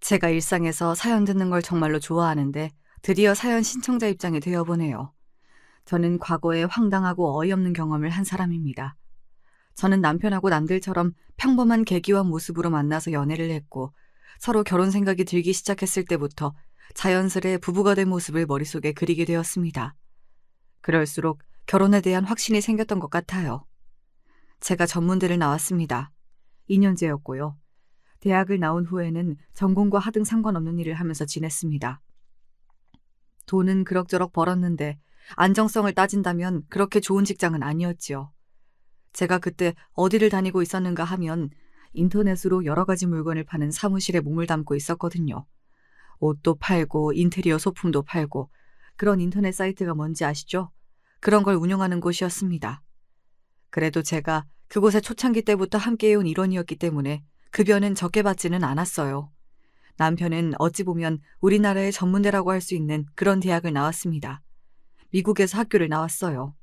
제가 일상에서 사연 듣는 걸 정말로 좋아하는데 드디어 사연 신청자 입장이 되어보네요. 저는 과거에 황당하고 어이없는 경험을 한 사람입니다. 저는 남편하고 남들처럼 평범한 계기와 모습으로 만나서 연애를 했고 서로 결혼 생각이 들기 시작했을 때부터 자연스레 부부가 된 모습을 머릿속에 그리게 되었습니다. 그럴수록 결혼에 대한 확신이 생겼던 것 같아요. 제가 전문대를 나왔습니다. 2년제였고요. 대학을 나온 후에는 전공과 하등 상관없는 일을 하면서 지냈습니다. 돈은 그럭저럭 벌었는데 안정성을 따진다면 그렇게 좋은 직장은 아니었지요. 제가 그때 어디를 다니고 있었는가 하면 인터넷으로 여러 가지 물건을 파는 사무실에 몸을 담고 있었거든요. 옷도 팔고 인테리어 소품도 팔고 그런 인터넷 사이트가 뭔지 아시죠? 그런 걸 운영하는 곳이었습니다. 그래도 제가 그곳에 초창기 때부터 함께해온 일원이었기 때문에 급여는 적게 받지는 않았어요. 남편은 어찌 보면 우리나라의 전문대라고 할 수 있는 그런 대학을 나왔습니다. 미국에서 학교를 나왔어요.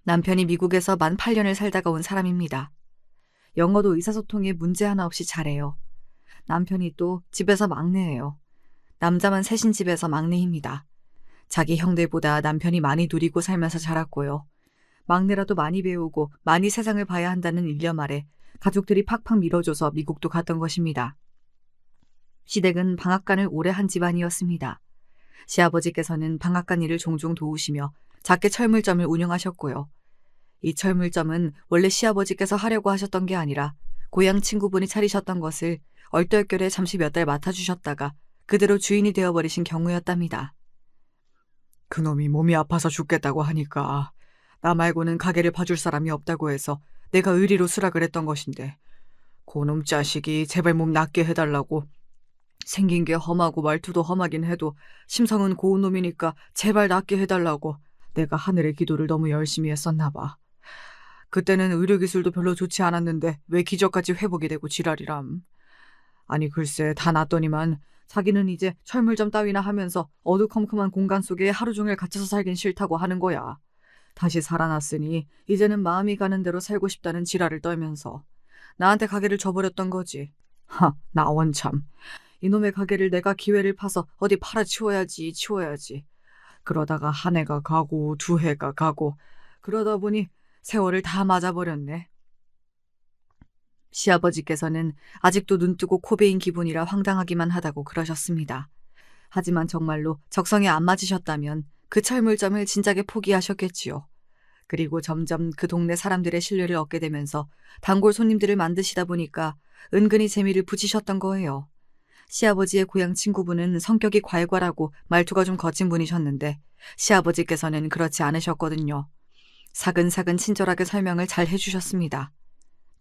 남편이 미국에서 만 8년을 살다가 온 사람입니다. 영어도 의사소통에 문제 하나 없이 잘해요. 남편이 또 집에서 막내예요. 남자만 셋인 집에서 막내입니다. 자기 형들보다 남편이 많이 누리고 살면서 자랐고요. 막내라도 많이 배우고 많이 세상을 봐야 한다는 일념 아래 가족들이 팍팍 밀어줘서 미국도 갔던 것입니다. 시댁은 방앗간을 오래 한 집안이었습니다. 시아버지께서는 방앗간 일을 종종 도우시며 작게 철물점을 운영하셨고요. 이 철물점은 원래 시아버지께서 하려고 하셨던 게 아니라 고향 친구분이 차리셨던 것을 얼떨결에 잠시 몇 달 맡아주셨다가 그대로 주인이 되어버리신 경우였답니다. 그놈이 몸이 아파서 죽겠다고 하니까 나 말고는 가게를 봐줄 사람이 없다고 해서 내가 의리로 수락을 했던 것인데 그놈 자식이 제발 몸 낫게 해달라고 생긴 게 험하고 말투도 험하긴 해도 심성은 고운 놈이니까 제발 낫게 해달라고 내가 하늘의 기도를 너무 열심히 했었나 봐. 그때는 의료기술도 별로 좋지 않았는데 왜 기적같이 회복이 되고 지랄이람. 아니 글쎄 다 낫더니만 자기는 이제 철물점 따위나 하면서 어두컴컴한 공간 속에 하루 종일 갇혀서 살긴 싫다고 하는 거야. 다시 살아났으니 이제는 마음이 가는 대로 살고 싶다는 지랄을 떨면서 나한테 가게를 줘버렸던 거지. 나 원참. 이놈의 가게를 내가 기회를 파서 어디 팔아치워야지. 그러다가 한 해가 가고 두 해가 가고 그러다 보니 세월을 다 맞아버렸네. 시아버지께서는 아직도 눈뜨고 코베인 기분이라 황당하기만 하다고 그러셨습니다. 하지만 정말로 적성에 안 맞으셨다면 그 철물점을 진작에 포기하셨겠지요. 그리고 점점 그 동네 사람들의 신뢰를 얻게 되면서 단골 손님들을 만드시다 보니까 은근히 재미를 붙이셨던 거예요. 시아버지의 고향 친구분은 성격이 괄괄하고 말투가 좀 거친 분이셨는데 시아버지께서는 그렇지 않으셨거든요. 사근사근 친절하게 설명을 잘 해주셨습니다.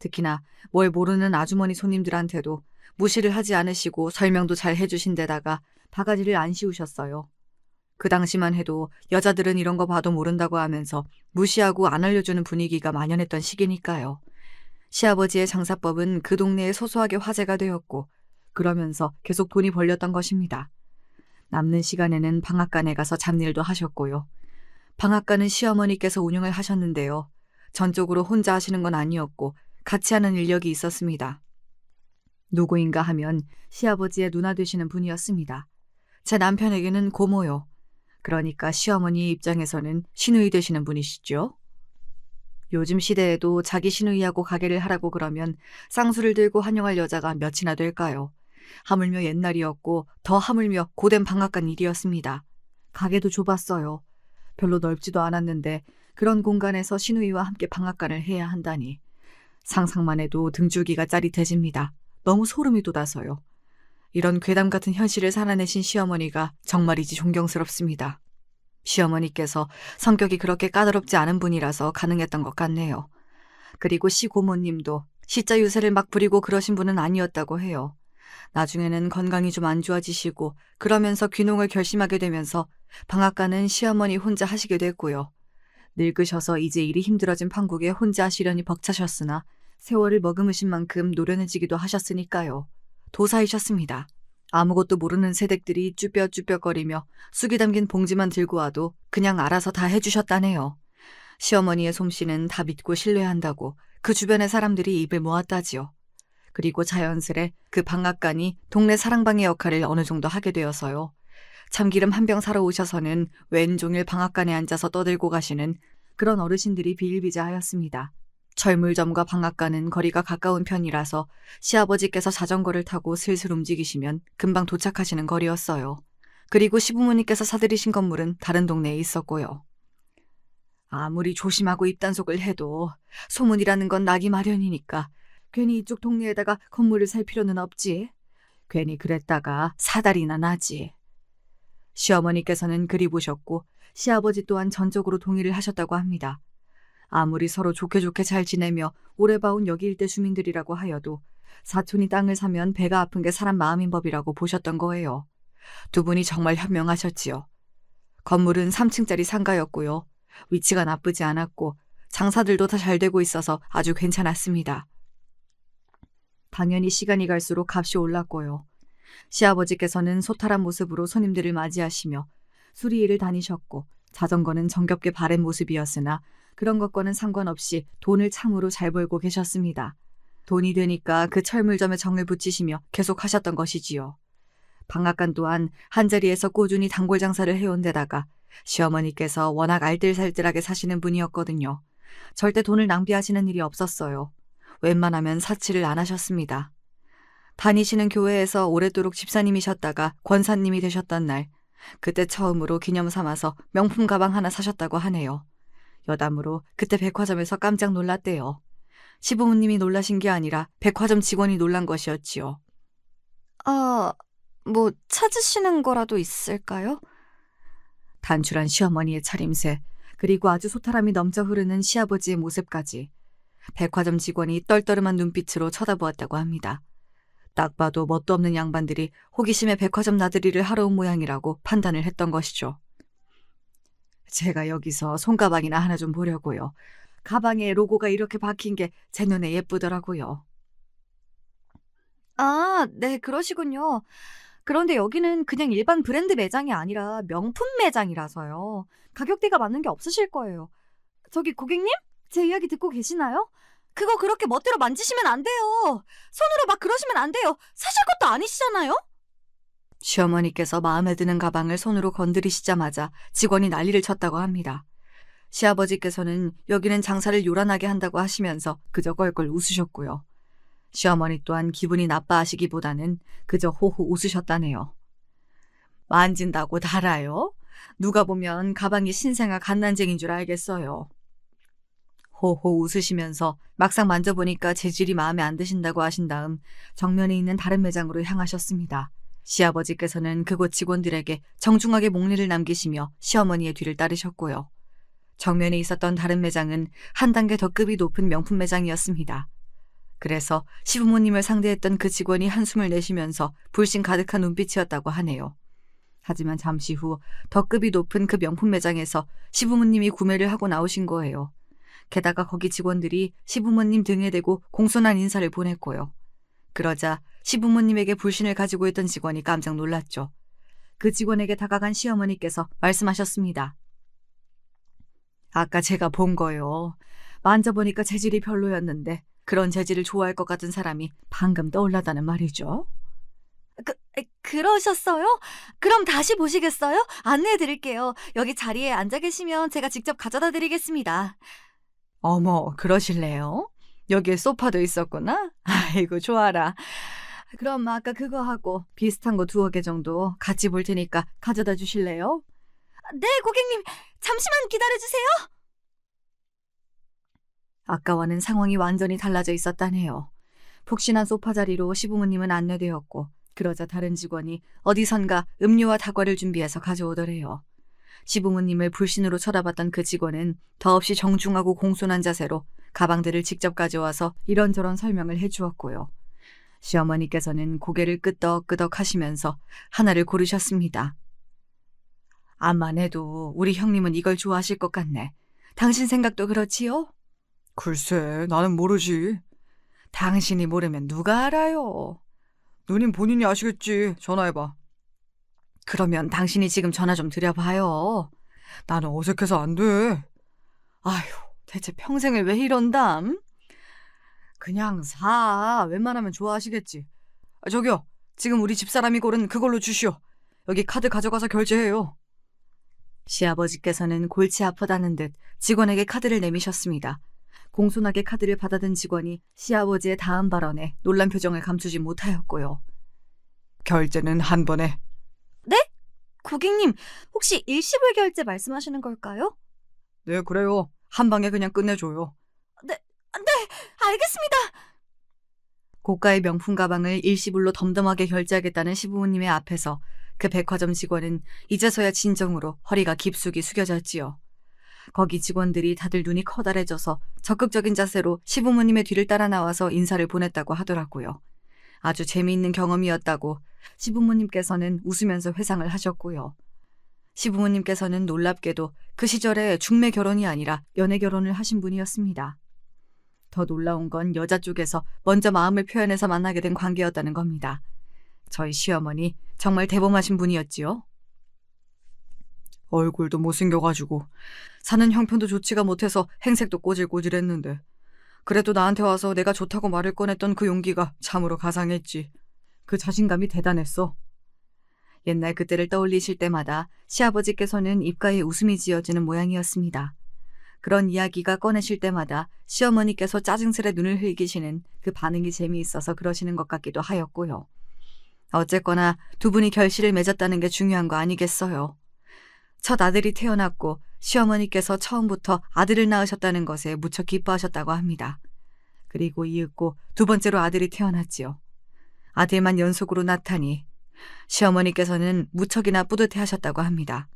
특히나 뭘 모르는 아주머니 손님들한테도 무시를 하지 않으시고 설명도 잘 해주신 데다가 바가지를 안 씌우셨어요. 그 당시만 해도 여자들은 이런 거 봐도 모른다고 하면서 무시하고 안 알려주는 분위기가 만연했던 시기니까요. 시아버지의 장사법은 그 동네에 소소하게 화제가 되었고 그러면서 계속 돈이 벌렸던 것입니다. 남는 시간에는 방앗간에 가서 잡일도 하셨고요. 방앗간은 시어머니께서 운영을 하셨는데요. 전적으로 혼자 하시는 건 아니었고 같이 하는 인력이 있었습니다. 누구인가 하면 시아버지의 누나 되시는 분이었습니다. 제 남편에게는 고모요. 그러니까 시어머니 입장에서는 시누이 되시는 분이시죠. 요즘 시대에도 자기 시누이하고 가게를 하라고 그러면 쌍수를 들고 환영할 여자가 몇이나 될까요? 하물며 옛날이었고 더 하물며 고된 방앗간 일이었습니다. 가게도 좁았어요. 별로 넓지도 않았는데 그런 공간에서 시누이와 함께 방앗간을 해야 한다니. 상상만 해도 등줄기가 짜릿해집니다. 너무 소름이 돋아서요. 이런 괴담 같은 현실을 살아내신 시어머니가 정말이지 존경스럽습니다. 시어머니께서 성격이 그렇게 까다롭지 않은 분이라서 가능했던 것 같네요. 그리고 시고모님도 시자 유세를 막 부리고 그러신 분은 아니었다고 해요. 나중에는 건강이 좀 안 좋아지시고 그러면서 귀농을 결심하게 되면서 방앗간은 시어머니 혼자 하시게 됐고요. 늙으셔서 이제 일이 힘들어진 판국에 혼자 하시려니 벅차셨으나 세월을 머금으신 만큼 노련해지기도 하셨으니까요. 도사이셨습니다. 아무것도 모르는 새댁들이 쭈뼛쭈뼛거리며 쑥이 담긴 봉지만 들고 와도 그냥 알아서 다 해주셨다네요. 시어머니의 솜씨는 다 믿고 신뢰한다고 그 주변의 사람들이 입을 모았다지요. 그리고 자연스레 그 방앗간이 동네 사랑방의 역할을 어느 정도 하게 되어서요. 참기름 한 병 사러 오셔서는 왼종일 방앗간에 앉아서 떠들고 가시는 그런 어르신들이 비일비재하였습니다. 철물점과 방앗간은 거리가 가까운 편이라서 시아버지께서 자전거를 타고 슬슬 움직이시면 금방 도착하시는 거리였어요. 그리고 시부모님께서 사들이신 건물은 다른 동네에 있었고요. 아무리 조심하고 입단속을 해도 소문이라는 건 나기 마련이니까 괜히 이쪽 동네에다가 건물을 살 필요는 없지. 괜히 그랬다가 사달이나 나지. 시어머니께서는 그리 보셨고 시아버지 또한 전적으로 동의를 하셨다고 합니다. 아무리 서로 좋게 잘 지내며 오래 봐온 여기 일대 주민들이라고 하여도 사촌이 땅을 사면 배가 아픈 게 사람 마음인 법이라고 보셨던 거예요. 두 분이 정말 현명하셨지요. 건물은 3층짜리 상가였고요. 위치가 나쁘지 않았고 장사들도 다 잘 되고 있어서 아주 괜찮았습니다. 당연히 시간이 갈수록 값이 올랐고요. 시아버지께서는 소탈한 모습으로 손님들을 맞이하시며 수리일을 다니셨고 자전거는 정겹게 바른 모습이었으나 그런 것과는 상관없이 돈을 참으로 잘 벌고 계셨습니다. 돈이 되니까 그 철물점에 정을 붙이시며 계속 하셨던 것이지요. 방앗간 또한 한자리에서 꾸준히 단골 장사를 해온 데다가 시어머니께서 워낙 알뜰살뜰하게 사시는 분이었거든요. 절대 돈을 낭비하시는 일이 없었어요. 웬만하면 사치를 안 하셨습니다. 다니시는 교회에서 오랫도록 집사님이셨다가 권사님이 되셨던 날, 그때 처음으로 기념 삼아서 명품 가방 하나 사셨다고 하네요. 여담으로 그때 백화점에서 깜짝 놀랐대요. 시부모님이 놀라신 게 아니라 백화점 직원이 놀란 것이었지요. 뭐 찾으시는 거라도 있을까요? 단출한 시어머니의 차림새, 그리고 아주 소탈함이 넘쳐 흐르는 시아버지의 모습까지 백화점 직원이 떨떠름한 눈빛으로 쳐다보았다고 합니다. 딱 봐도 뭣도 없는 양반들이 호기심에 백화점 나들이를 하러 온 모양이라고 판단을 했던 것이죠. 제가 여기서 손가방이나 하나 좀 보려고요. 가방에 로고가 이렇게 박힌 게 제 눈에 예쁘더라고요. 네, 그러시군요. 그런데 여기는 그냥 일반 브랜드 매장이 아니라 명품 매장이라서요. 가격대가 맞는 게 없으실 거예요. 저기 고객님? 제 이야기 듣고 계시나요? 그거 그렇게 멋대로 만지시면 안 돼요. 손으로 막 그러시면 안 돼요. 사실 것도 아니시잖아요? 시어머니께서 마음에 드는 가방을 손으로 건드리시자마자 직원이 난리를 쳤다고 합니다. 시아버지께서는 여기는 장사를 요란하게 한다고 하시면서 그저 껄껄 웃으셨고요. 시어머니 또한 기분이 나빠하시기보다는 그저 호호 웃으셨다네요. 만진다고 달아요? 누가 보면 가방이 신생아 갓난쟁인 줄 알겠어요. 호호 웃으시면서 막상 만져보니까 재질이 마음에 안 드신다고 하신 다음 정면에 있는 다른 매장으로 향하셨습니다. 시아버지께서는 그곳 직원들에게 정중하게 목례를 남기시며 시어머니의 뒤를 따르셨고요. 정면에 있었던 다른 매장은 한 단계 더 급이 높은 명품 매장이었습니다. 그래서 시부모님을 상대했던 그 직원이 한숨을 내쉬면서 불신 가득한 눈빛이었다고 하네요. 하지만 잠시 후 더 급이 높은 그 명품 매장에서 시부모님이 구매를 하고 나오신 거예요. 게다가 거기 직원들이 시부모님 등에 대고 공손한 인사를 보냈고요. 그러자 시부모님에게 불신을 가지고 있던 직원이 깜짝 놀랐죠. 그 직원에게 다가간 시어머니께서 말씀하셨습니다. 아까 제가 본 거요. 만져보니까 재질이 별로였는데 그런 재질을 좋아할 것 같은 사람이 방금 떠올랐다는 말이죠. 그러셨어요? 그럼 다시 보시겠어요? 안내해 드릴게요. 여기 자리에 앉아 계시면 제가 직접 가져다 드리겠습니다. 어머, 그러실래요? 여기에 소파도 있었구나? 아이고, 좋아라. 그럼 아까 그거 하고 비슷한 거 2개 정도 같이 볼 테니까 가져다 주실래요? 네, 고객님. 잠시만 기다려주세요. 아까와는 상황이 완전히 달라져 있었다네요. 푹신한 소파 자리로 시부모님은 안내되었고 그러자 다른 직원이 어디선가 음료와 다과를 준비해서 가져오더래요. 시부모님을 불신으로 쳐다봤던 그 직원은 더없이 정중하고 공손한 자세로 가방들을 직접 가져와서 이런저런 설명을 해주었고요. 시어머니께서는 고개를 끄덕끄덕 하시면서 하나를 고르셨습니다. 암만 해도 우리 형님은 이걸 좋아하실 것 같네. 당신 생각도 그렇지요? 글쎄, 나는 모르지. 당신이 모르면 누가 알아요? 누님 본인이 아시겠지. 전화해봐. 그러면 당신이 지금 전화 좀 드려봐요. 나는 어색해서 안 돼. 아휴, 대체 평생을 왜 이런담? 그냥 사. 웬만하면 좋아하시겠지. 저기요. 지금 우리 집사람이 고른 그걸로 주시오. 여기 카드 가져가서 결제해요. 시아버지께서는 골치 아프다는 듯 직원에게 카드를 내미셨습니다. 공손하게 카드를 받아든 직원이 시아버지의 다음 발언에 놀란 표정을 감추지 못하였고요. 결제는 한 번에. 네? 고객님, 혹시 일시불 결제 말씀하시는 걸까요? 네, 그래요. 한 방에 그냥 끝내줘요. 네, 알겠습니다. 고가의 명품 가방을 일시불로 덤덤하게 결제하겠다는 시부모님의 앞에서 그 백화점 직원은 이제서야 진정으로 허리가 깊숙이 숙여졌지요. 거기 직원들이 다들 눈이 커다래져서 적극적인 자세로 시부모님의 뒤를 따라 나와서 인사를 보냈다고 하더라고요. 아주 재미있는 경험이었다고 시부모님께서는 웃으면서 회상을 하셨고요. 시부모님께서는 놀랍게도 그 시절에 중매 결혼이 아니라 연애 결혼을 하신 분이었습니다. 더 놀라운 건 여자 쪽에서 먼저 마음을 표현해서 만나게 된 관계였다는 겁니다. 저희 시어머니 정말 대범하신 분이었지요. 얼굴도 못생겨가지고 사는 형편도 좋지가 못해서 행색도 꼬질꼬질했는데 그래도 나한테 와서 내가 좋다고 말을 꺼냈던 그 용기가 참으로 가상했지. 그 자신감이 대단했어. 옛날 그때를 떠올리실 때마다 시아버지께서는 입가에 웃음이 지어지는 모양이었습니다. 그런 이야기가 꺼내실 때마다 시어머니께서 짜증스레 눈을 흘기시는 그 반응이 재미있어서 그러시는 것 같기도 하였고요. 어쨌거나 두 분이 결실을 맺었다는 게 중요한 거 아니겠어요. 첫 아들이 태어났고 시어머니께서 처음부터 아들을 낳으셨다는 것에 무척 기뻐하셨다고 합니다. 그리고 이윽고 두 번째로 아들이 태어났지요. 아들만 연속으로 낳다니 시어머니께서는 무척이나 뿌듯해하셨다고 합니다.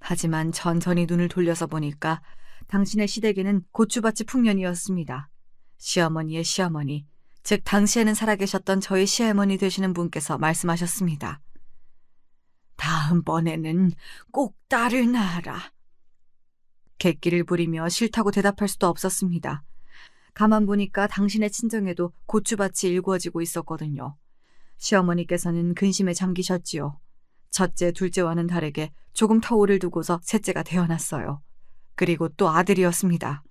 하지만 천천히 눈을 돌려서 보니까 당신의 시댁에는 고추밭이 풍년이었습니다. 시어머니의 시어머니, 즉 당시에는 살아계셨던 저희 시어머니 되시는 분께서 말씀하셨습니다. 다음번에는 꼭 딸을 낳아라. 객기를 부리며 싫다고 대답할 수도 없었습니다. 가만 보니까 당신의 친정에도 고추밭이 일구어지고 있었거든요. 시어머니께서는 근심에 잠기셨지요. 첫째, 둘째와는 다르게 조금 터울을 두고서 셋째가 태어났어요. 그리고 또 아들이었습니다.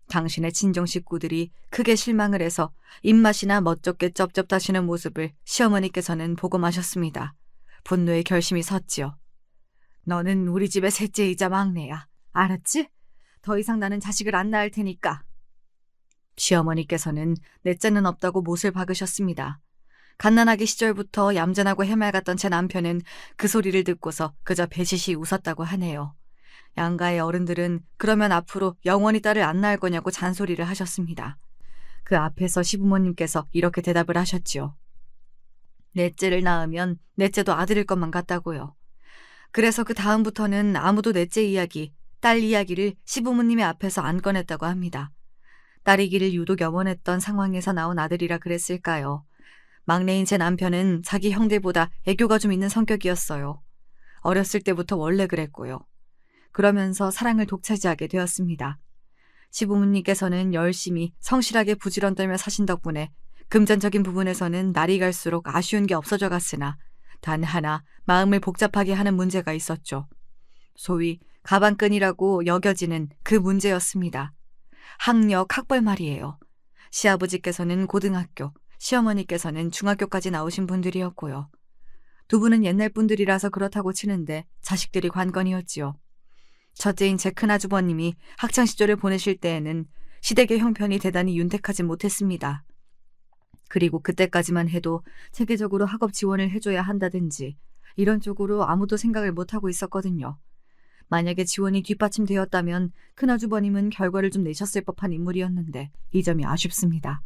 당신의 친정 식구들이 크게 실망을 해서 입맛이나 멋쩍게 쩝쩝하시는 모습을 시어머니께서는 보고 마셨습니다. 분노의 결심이 섰지요. 너는 우리 집의 셋째이자 막내야. 알았지? 더 이상 나는 자식을 안 낳을 테니까. 시어머니께서는 넷째는 없다고 못을 박으셨습니다. 갓난아기 시절부터 얌전하고 해맑았던 제 남편은 그 소리를 듣고서 그저 배시시 웃었다고 하네요. 양가의 어른들은 그러면 앞으로 영원히 딸을 안 낳을 거냐고 잔소리를 하셨습니다. 그 앞에서 시부모님께서 이렇게 대답을 하셨지요. 넷째를 낳으면 넷째도 아들일 것만 같다고요. 그래서 그 다음부터는 아무도 넷째 이야기, 딸 이야기를 시부모님의 앞에서 안 꺼냈다고 합니다. 딸이기를 유독 염원했던 상황에서 나온 아들이라 그랬을까요? 막내인 제 남편은 자기 형들보다 애교가 좀 있는 성격이었어요. 어렸을 때부터 원래 그랬고요. 그러면서 사랑을 독차지하게 되었습니다. 시부모님께서는 열심히 성실하게 부지런 떨며 사신 덕분에 금전적인 부분에서는 날이 갈수록 아쉬운 게 없어져 갔으나 단 하나 마음을 복잡하게 하는 문제가 있었죠. 소위 가방끈이라고 여겨지는 그 문제였습니다. 학력, 학벌 말이에요. 시아버지께서는 고등학교, 시어머니께서는 중학교까지 나오신 분들이었고요. 두 분은 옛날 분들이라서 그렇다고 치는데 자식들이 관건이었지요. 첫째인 제 큰아주버님이 학창시절을 보내실 때에는 시댁의 형편이 대단히 윤택하지 못했습니다. 그리고 그때까지만 해도 체계적으로 학업 지원을 해줘야 한다든지 이런 쪽으로 아무도 생각을 못하고 있었거든요. 만약에 지원이 뒷받침되었다면 큰아주버님은 결과를 좀 내셨을 법한 인물이었는데 이 점이 아쉽습니다.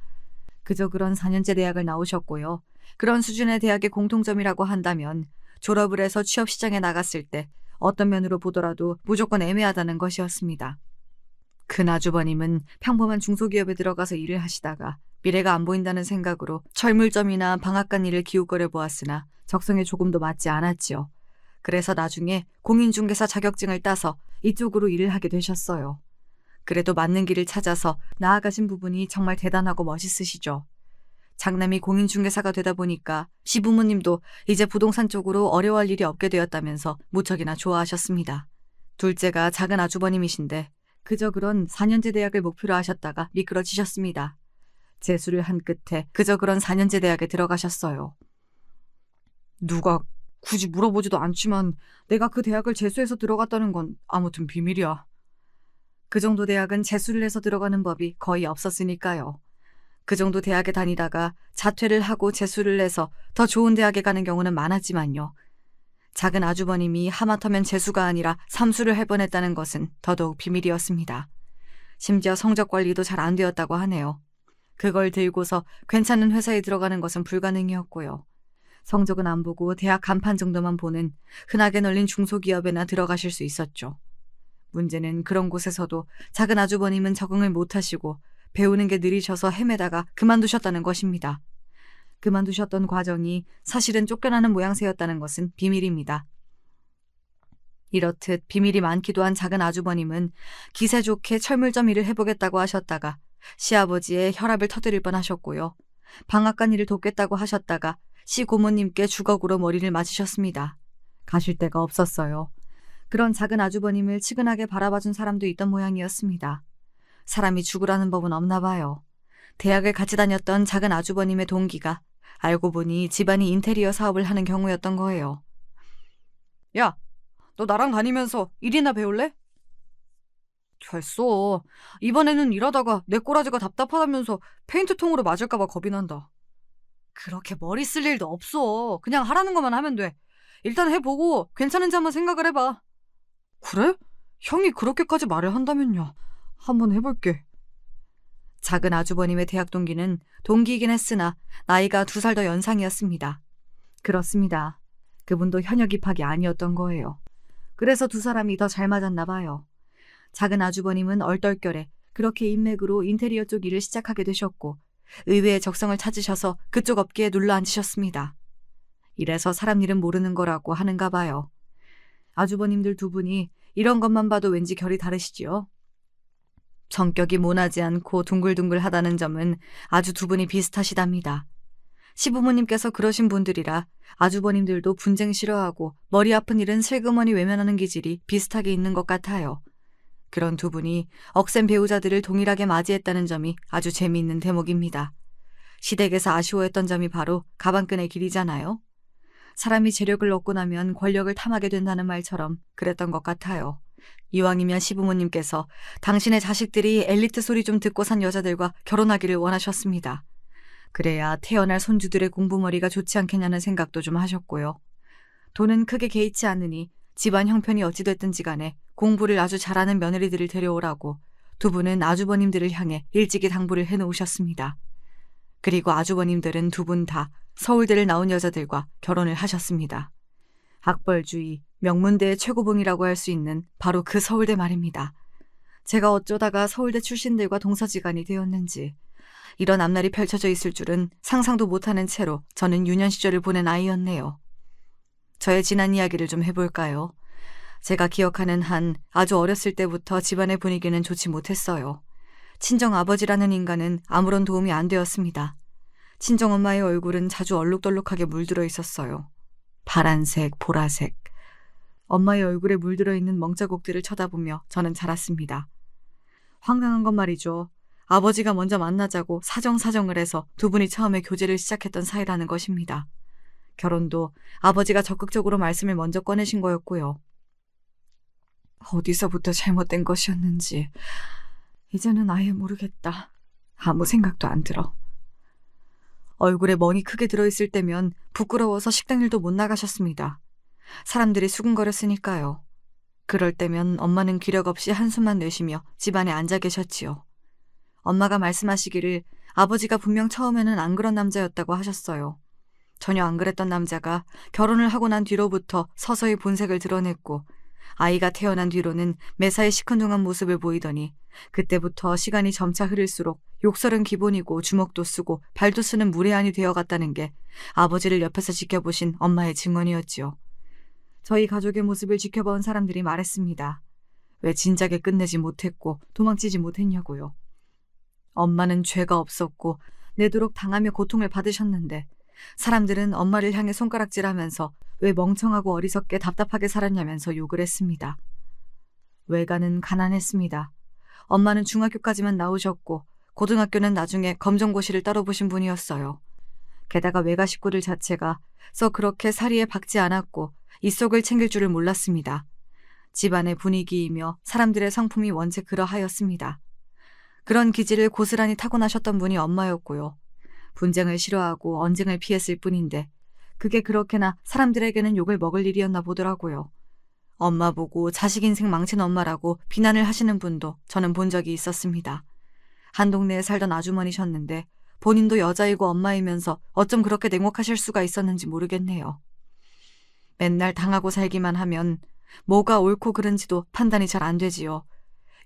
그저 그런 4년제 대학을 나오셨고요. 그런 수준의 대학의 공통점이라고 한다면 졸업을 해서 취업시장에 나갔을 때 어떤 면으로 보더라도 무조건 애매하다는 것이었습니다. 큰아주버님은 평범한 중소기업에 들어가서 일을 하시다가 미래가 안 보인다는 생각으로 철물점이나 방앗간 일을 기웃거려 보았으나 적성에 조금도 맞지 않았지요. 그래서 나중에 공인중개사 자격증을 따서 이쪽으로 일을 하게 되셨어요. 그래도 맞는 길을 찾아서 나아가신 부분이 정말 대단하고 멋있으시죠. 장남이 공인중개사가 되다 보니까 시부모님도 이제 부동산 쪽으로 어려워할 일이 없게 되었다면서 무척이나 좋아하셨습니다. 둘째가 작은 아주버님이신데 그저 그런 4년제 대학을 목표로 하셨다가 미끄러지셨습니다. 재수를 한 끝에 그저 그런 4년제 대학에 들어가셨어요. 누가 굳이 물어보지도 않지만 내가 그 대학을 재수해서 들어갔다는 건 아무튼 비밀이야. 그 정도 대학은 재수를 해서 들어가는 법이 거의 없었으니까요. 그 정도 대학에 다니다가 자퇴를 하고 재수를 해서 더 좋은 대학에 가는 경우는 많았지만요. 작은 아주버님이 하마터면 재수가 아니라 삼수를 할 뻔했다는 것은 더더욱 비밀이었습니다. 심지어 성적 관리도 잘 안 되었다고 하네요. 그걸 들고서 괜찮은 회사에 들어가는 것은 불가능이었고요. 성적은 안 보고 대학 간판 정도만 보는 흔하게 널린 중소기업에나 들어가실 수 있었죠. 문제는 그런 곳에서도 작은 아주버님은 적응을 못하시고 배우는 게 느리셔서 헤매다가 그만두셨다는 것입니다. 그만두셨던 과정이 사실은 쫓겨나는 모양새였다는 것은 비밀입니다. 이렇듯 비밀이 많기도 한 작은 아주버님은 기세 좋게 철물점 일을 해보겠다고 하셨다가 시아버지의 혈압을 터뜨릴 뻔하셨고요. 방앗간 일을 돕겠다고 하셨다가 시고모님께 주걱으로 머리를 맞으셨습니다. 가실 데가 없었어요. 그런 작은 아주버님을 치근하게 바라봐준 사람도 있던 모양이었습니다. 사람이 죽으라는 법은 없나 봐요. 대학을 같이 다녔던 작은 아주버님의 동기가 알고 보니 집안이 인테리어 사업을 하는 경우였던 거예요. 야, 너 나랑 다니면서 일이나 배울래? 됐어. 이번에는 일하다가 내 꼬라지가 답답하다면서 페인트통으로 맞을까 봐 겁이 난다. 그렇게 머리 쓸 일도 없어. 그냥 하라는 것만 하면 돼. 일단 해보고 괜찮은지 한번 생각을 해봐. 그래? 형이 그렇게까지 말을 한다면요. 한번 해볼게. 작은 아주버님의 대학 동기는 동기이긴 했으나 나이가 2살 더 연상이었습니다. 그렇습니다. 그분도 현역 입학이 아니었던 거예요. 그래서 두 사람이 더 잘 맞았나 봐요. 작은 아주버님은 얼떨결에 그렇게 인맥으로 인테리어 쪽 일을 시작하게 되셨고 의외의 적성을 찾으셔서 그쪽 업계에 눌러 앉으셨습니다. 이래서 사람 일은 모르는 거라고 하는가 봐요. 아주버님들 두 분이 이런 것만 봐도 왠지 결이 다르시지요. 성격이 모나지 않고 둥글둥글하다는 점은 아주 두 분이 비슷하시답니다. 시부모님께서 그러신 분들이라 아주버님들도 분쟁 싫어하고 머리 아픈 일은 슬그머니 외면하는 기질이 비슷하게 있는 것 같아요. 그런 두 분이 억센 배우자들을 동일하게 맞이했다는 점이 아주 재미있는 대목입니다. 시댁에서 아쉬워했던 점이 바로 가방끈의 길이잖아요. 사람이 재력을 얻고 나면 권력을 탐하게 된다는 말처럼 그랬던 것 같아요. 이왕이면 시부모님께서 당신의 자식들이 엘리트 소리 좀 듣고 산 여자들과 결혼하기를 원하셨습니다. 그래야 태어날 손주들의 공부머리가 좋지 않겠냐는 생각도 좀 하셨고요. 돈은 크게 개의치 않으니 집안 형편이 어찌됐든지 간에 공부를 아주 잘하는 며느리들을 데려오라고 두 분은 아주버님들을 향해 일찍이 당부를 해놓으셨습니다. 그리고 아주버님들은 두 분 다 서울대를 나온 여자들과 결혼을 하셨습니다. 학벌주의, 명문대의 최고봉이라고 할 수 있는 바로 그 서울대 말입니다. 제가 어쩌다가 서울대 출신들과 동서지간이 되었는지 이런 앞날이 펼쳐져 있을 줄은 상상도 못하는 채로 저는 유년 시절을 보낸 아이였네요. 저의 지난 이야기를 좀 해볼까요? 제가 기억하는 한 아주 어렸을 때부터 집안의 분위기는 좋지 못했어요. 친정아버지라는 인간은 아무런 도움이 안 되었습니다. 친정엄마의 얼굴은 자주 얼룩덜룩하게 물들어 있었어요. 파란색, 보라색. 엄마의 얼굴에 물들어 있는 멍자국들을 쳐다보며 저는 자랐습니다. 황당한 건 말이죠. 아버지가 먼저 만나자고 사정을 해서 두 분이 처음에 교제를 시작했던 사이라는 것입니다. 결혼도 아버지가 적극적으로 말씀을 먼저 꺼내신 거였고요. 어디서부터 잘못된 것이었는지 이제는 아예 모르겠다. 아무 생각도 안 들어. 얼굴에 멍이 크게 들어있을 때면 부끄러워서 식당일도 못 나가셨습니다. 사람들이 수군거렸으니까요. 그럴 때면 엄마는 기력 없이 한숨만 내쉬며 집안에 앉아 계셨지요. 엄마가 말씀하시기를 아버지가 분명 처음에는 안 그런 남자였다고 하셨어요. 전혀 안 그랬던 남자가 결혼을 하고 난 뒤로부터 서서히 본색을 드러냈고 아이가 태어난 뒤로는 매사에 시큰둥한 모습을 보이더니 그때부터 시간이 점차 흐를수록 욕설은 기본이고 주먹도 쓰고 발도 쓰는 무례한이 되어갔다는 게 아버지를 옆에서 지켜보신 엄마의 증언이었지요. 저희 가족의 모습을 지켜본 사람들이 말했습니다. 왜 진작에 끝내지 못했고 도망치지 못했냐고요. 엄마는 죄가 없었고 내도록 당하며 고통을 받으셨는데 사람들은 엄마를 향해 손가락질하면서 왜 멍청하고 어리석게 답답하게 살았냐면서 욕을 했습니다. 외가는 가난했습니다. 엄마는 중학교까지만 나오셨고 고등학교는 나중에 검정고시를 따로 보신 분이었어요. 게다가 외가 식구들 자체가 썩 그렇게 사리에 박지 않았고 이속을 챙길 줄을 몰랐습니다. 집안의 분위기이며 사람들의 성품이 원체 그러하였습니다. 그런 기질을 고스란히 타고나셨던 분이 엄마였고요. 분쟁을 싫어하고 언쟁을 피했을 뿐인데 그게 그렇게나 사람들에게는 욕을 먹을 일이었나 보더라고요. 엄마 보고 자식 인생 망친 엄마라고 비난을 하시는 분도 저는 본 적이 있었습니다. 한 동네에 살던 아주머니셨는데 본인도 여자이고 엄마이면서 어쩜 그렇게 냉혹하실 수가 있었는지 모르겠네요. 맨날 당하고 살기만 하면 뭐가 옳고 그른지도 판단이 잘 안 되지요.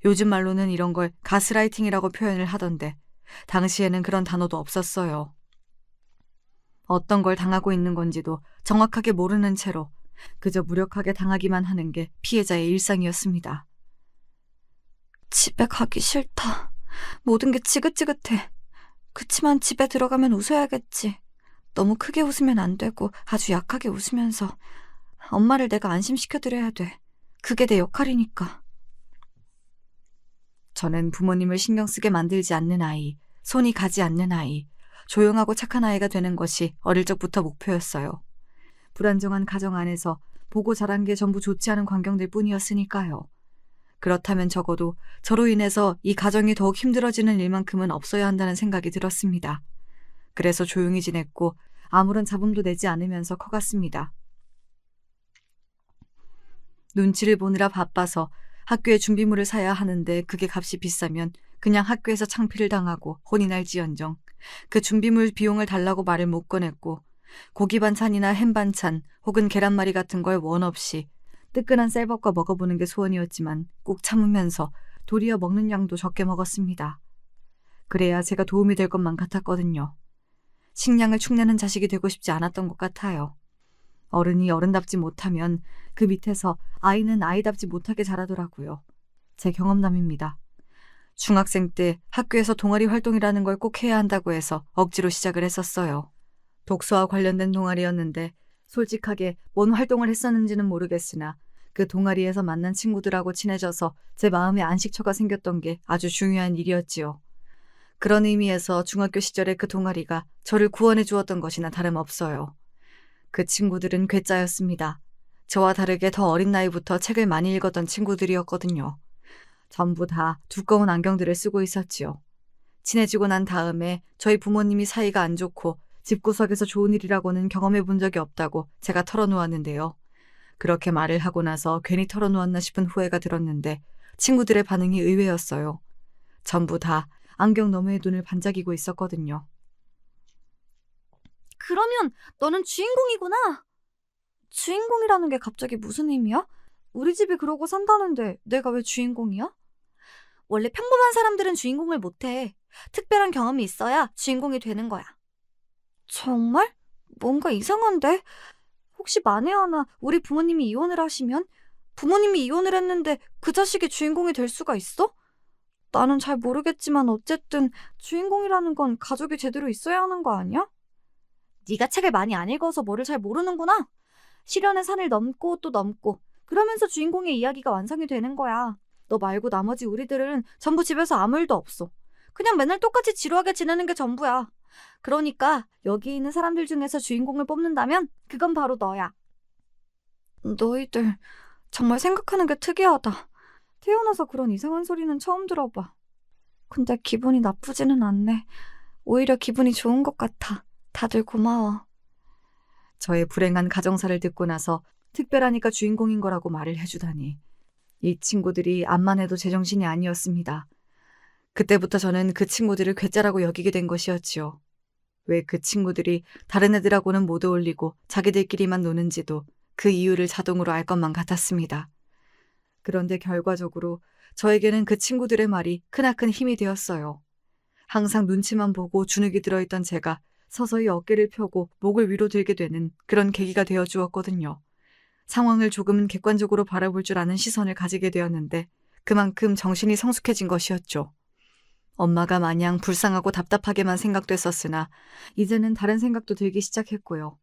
요즘 말로는 이런 걸 가스라이팅이라고 표현을 하던데 당시에는 그런 단어도 없었어요. 어떤 걸 당하고 있는 건지도 정확하게 모르는 채로 그저 무력하게 당하기만 하는 게 피해자의 일상이었습니다. 집에 가기 싫다. 모든 게 지긋지긋해. 그치만 집에 들어가면 웃어야겠지. 너무 크게 웃으면 안 되고 아주 약하게 웃으면서 엄마를 내가 안심시켜드려야 돼. 그게 내 역할이니까. 저는 부모님을 신경 쓰게 만들지 않는 아이, 손이 가지 않는 아이, 조용하고 착한 아이가 되는 것이 어릴 적부터 목표였어요. 불안정한 가정 안에서 보고 자란 게 전부 좋지 않은 광경들 뿐이었으니까요. 그렇다면 적어도 저로 인해서 이 가정이 더욱 힘들어지는 일만큼은 없어야 한다는 생각이 들었습니다. 그래서 조용히 지냈고 아무런 잡음도 내지 않으면서 커갔습니다. 눈치를 보느라 바빠서 학교에 준비물을 사야 하는데 그게 값이 비싸면 그냥 학교에서 창피를 당하고 혼이 날지언정 그 준비물 비용을 달라고 말을 못 꺼냈고 고기 반찬이나 햄 반찬 혹은 계란말이 같은 걸 원 없이 뜨끈한 쌀밥과 먹어보는 게 소원이었지만 꼭 참으면서 도리어 먹는 양도 적게 먹었습니다. 그래야 제가 도움이 될 것만 같았거든요. 식량을 축내는 자식이 되고 싶지 않았던 것 같아요. 어른이 어른답지 못하면 그 밑에서 아이는 아이답지 못하게 자라더라고요. 제 경험담입니다. 중학생 때 학교에서 동아리 활동이라는 걸 꼭 해야 한다고 해서 억지로 시작을 했었어요. 독서와 관련된 동아리였는데 솔직하게 뭔 활동을 했었는지는 모르겠으나 그 동아리에서 만난 친구들하고 친해져서 제 마음에 안식처가 생겼던 게 아주 중요한 일이었지요. 그런 의미에서 중학교 시절의 그 동아리가 저를 구원해 주었던 것이나 다름없어요. 그 친구들은 괴짜였습니다. 저와 다르게 더 어린 나이부터 책을 많이 읽었던 친구들이었거든요. 전부 다 두꺼운 안경들을 쓰고 있었지요. 친해지고 난 다음에 저희 부모님이 사이가 안 좋고 집구석에서 좋은 일이라고는 경험해 본 적이 없다고 제가 털어놓았는데요. 그렇게 말을 하고 나서 괜히 털어놓았나 싶은 후회가 들었는데 친구들의 반응이 의외였어요. 전부 다 안경 너머에 눈을 반짝이고 있었거든요. 그러면 너는 주인공이구나. 주인공이라는 게 갑자기 무슨 의미야? 우리 집이 그러고 산다는데 내가 왜 주인공이야? 원래 평범한 사람들은 주인공을 못해. 특별한 경험이 있어야 주인공이 되는 거야. 정말? 뭔가 이상한데? 혹시 만에 하나 우리 부모님이 이혼을 하시면? 부모님이 이혼을 했는데 그 자식이 주인공이 될 수가 있어? 나는 잘 모르겠지만 어쨌든 주인공이라는 건 가족이 제대로 있어야 하는 거 아니야? 네가 책을 많이 안 읽어서 뭐를 잘 모르는구나. 시련의 산을 넘고 또 넘고 그러면서 주인공의 이야기가 완성이 되는 거야. 너 말고 나머지 우리들은 전부 집에서 아무 일도 없어. 그냥 맨날 똑같이 지루하게 지내는 게 전부야. 그러니까 여기 있는 사람들 중에서 주인공을 뽑는다면 그건 바로 너야. 너희들 정말 생각하는 게 특이하다. 태어나서 그런 이상한 소리는 처음 들어봐. 근데 기분이 나쁘지는 않네. 오히려 기분이 좋은 것 같아. 다들 고마워. 저의 불행한 가정사를 듣고 나서 특별하니까 주인공인 거라고 말을 해주다니. 이 친구들이 암만 해도 제정신이 아니었습니다. 그때부터 저는 그 친구들을 괴짜라고 여기게 된 것이었지요. 왜 그 친구들이 다른 애들하고는 못 어울리고 자기들끼리만 노는지도 그 이유를 자동으로 알 것만 같았습니다. 그런데 결과적으로 저에게는 그 친구들의 말이 크나큰 힘이 되었어요. 항상 눈치만 보고 주눅이 들어있던 제가 서서히 어깨를 펴고 목을 위로 들게 되는 그런 계기가 되어 주었거든요. 상황을 조금은 객관적으로 바라볼 줄 아는 시선을 가지게 되었는데 그만큼 정신이 성숙해진 것이었죠. 엄마가 마냥 불쌍하고 답답하게만 생각됐었으나 이제는 다른 생각도 들기 시작했고요.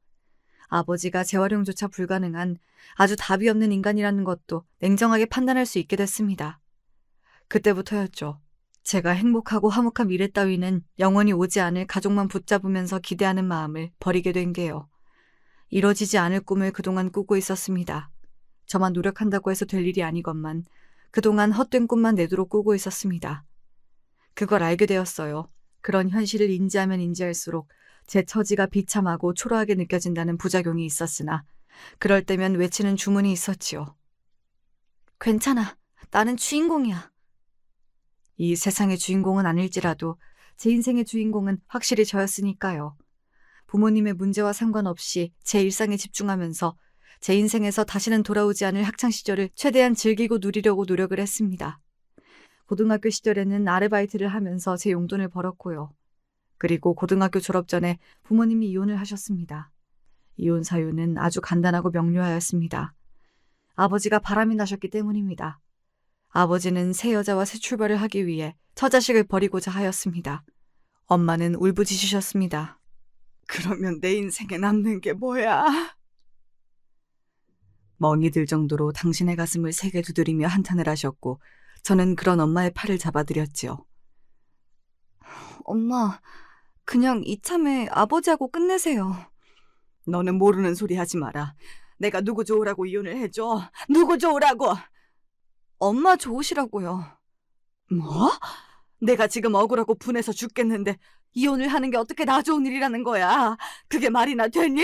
아버지가 재활용조차 불가능한 아주 답이 없는 인간이라는 것도 냉정하게 판단할 수 있게 됐습니다. 그때부터였죠. 제가 행복하고 화목한 미래 따위는 영원히 오지 않을 가족만 붙잡으면서 기대하는 마음을 버리게 된 게요. 이뤄지지 않을 꿈을 그동안 꾸고 있었습니다. 저만 노력한다고 해서 될 일이 아니건만 그동안 헛된 꿈만 내도록 꾸고 있었습니다. 그걸 알게 되었어요. 그런 현실을 인지하면 인지할수록 제 처지가 비참하고 초라하게 느껴진다는 부작용이 있었으나 그럴 때면 외치는 주문이 있었지요. 괜찮아. 나는 주인공이야. 이 세상의 주인공은 아닐지라도 제 인생의 주인공은 확실히 저였으니까요. 부모님의 문제와 상관없이 제 일상에 집중하면서 제 인생에서 다시는 돌아오지 않을 학창시절을 최대한 즐기고 누리려고 노력을 했습니다. 고등학교 시절에는 아르바이트를 하면서 제 용돈을 벌었고요. 그리고 고등학교 졸업 전에 부모님이 이혼을 하셨습니다. 이혼 사유는 아주 간단하고 명료하였습니다. 아버지가 바람이 나셨기 때문입니다. 아버지는 새 여자와 새 출발을 하기 위해 처자식을 버리고자 하였습니다. 엄마는 울부짖으셨습니다. 그러면 내 인생에 남는 게 뭐야? 멍이 들 정도로 당신의 가슴을 세게 두드리며 한탄을 하셨고 저는 그런 엄마의 팔을 잡아드렸지요. 엄마, 그냥 이참에 아버지하고 끝내세요. 너는 모르는 소리 하지 마라. 내가 누구 좋으라고 이혼을 해줘. 누구 좋으라고. 엄마 좋으시라고요. 뭐? 내가 지금 억울하고 분해서 죽겠는데 이혼을 하는 게 어떻게 나 좋은 일이라는 거야. 그게 말이나 되니?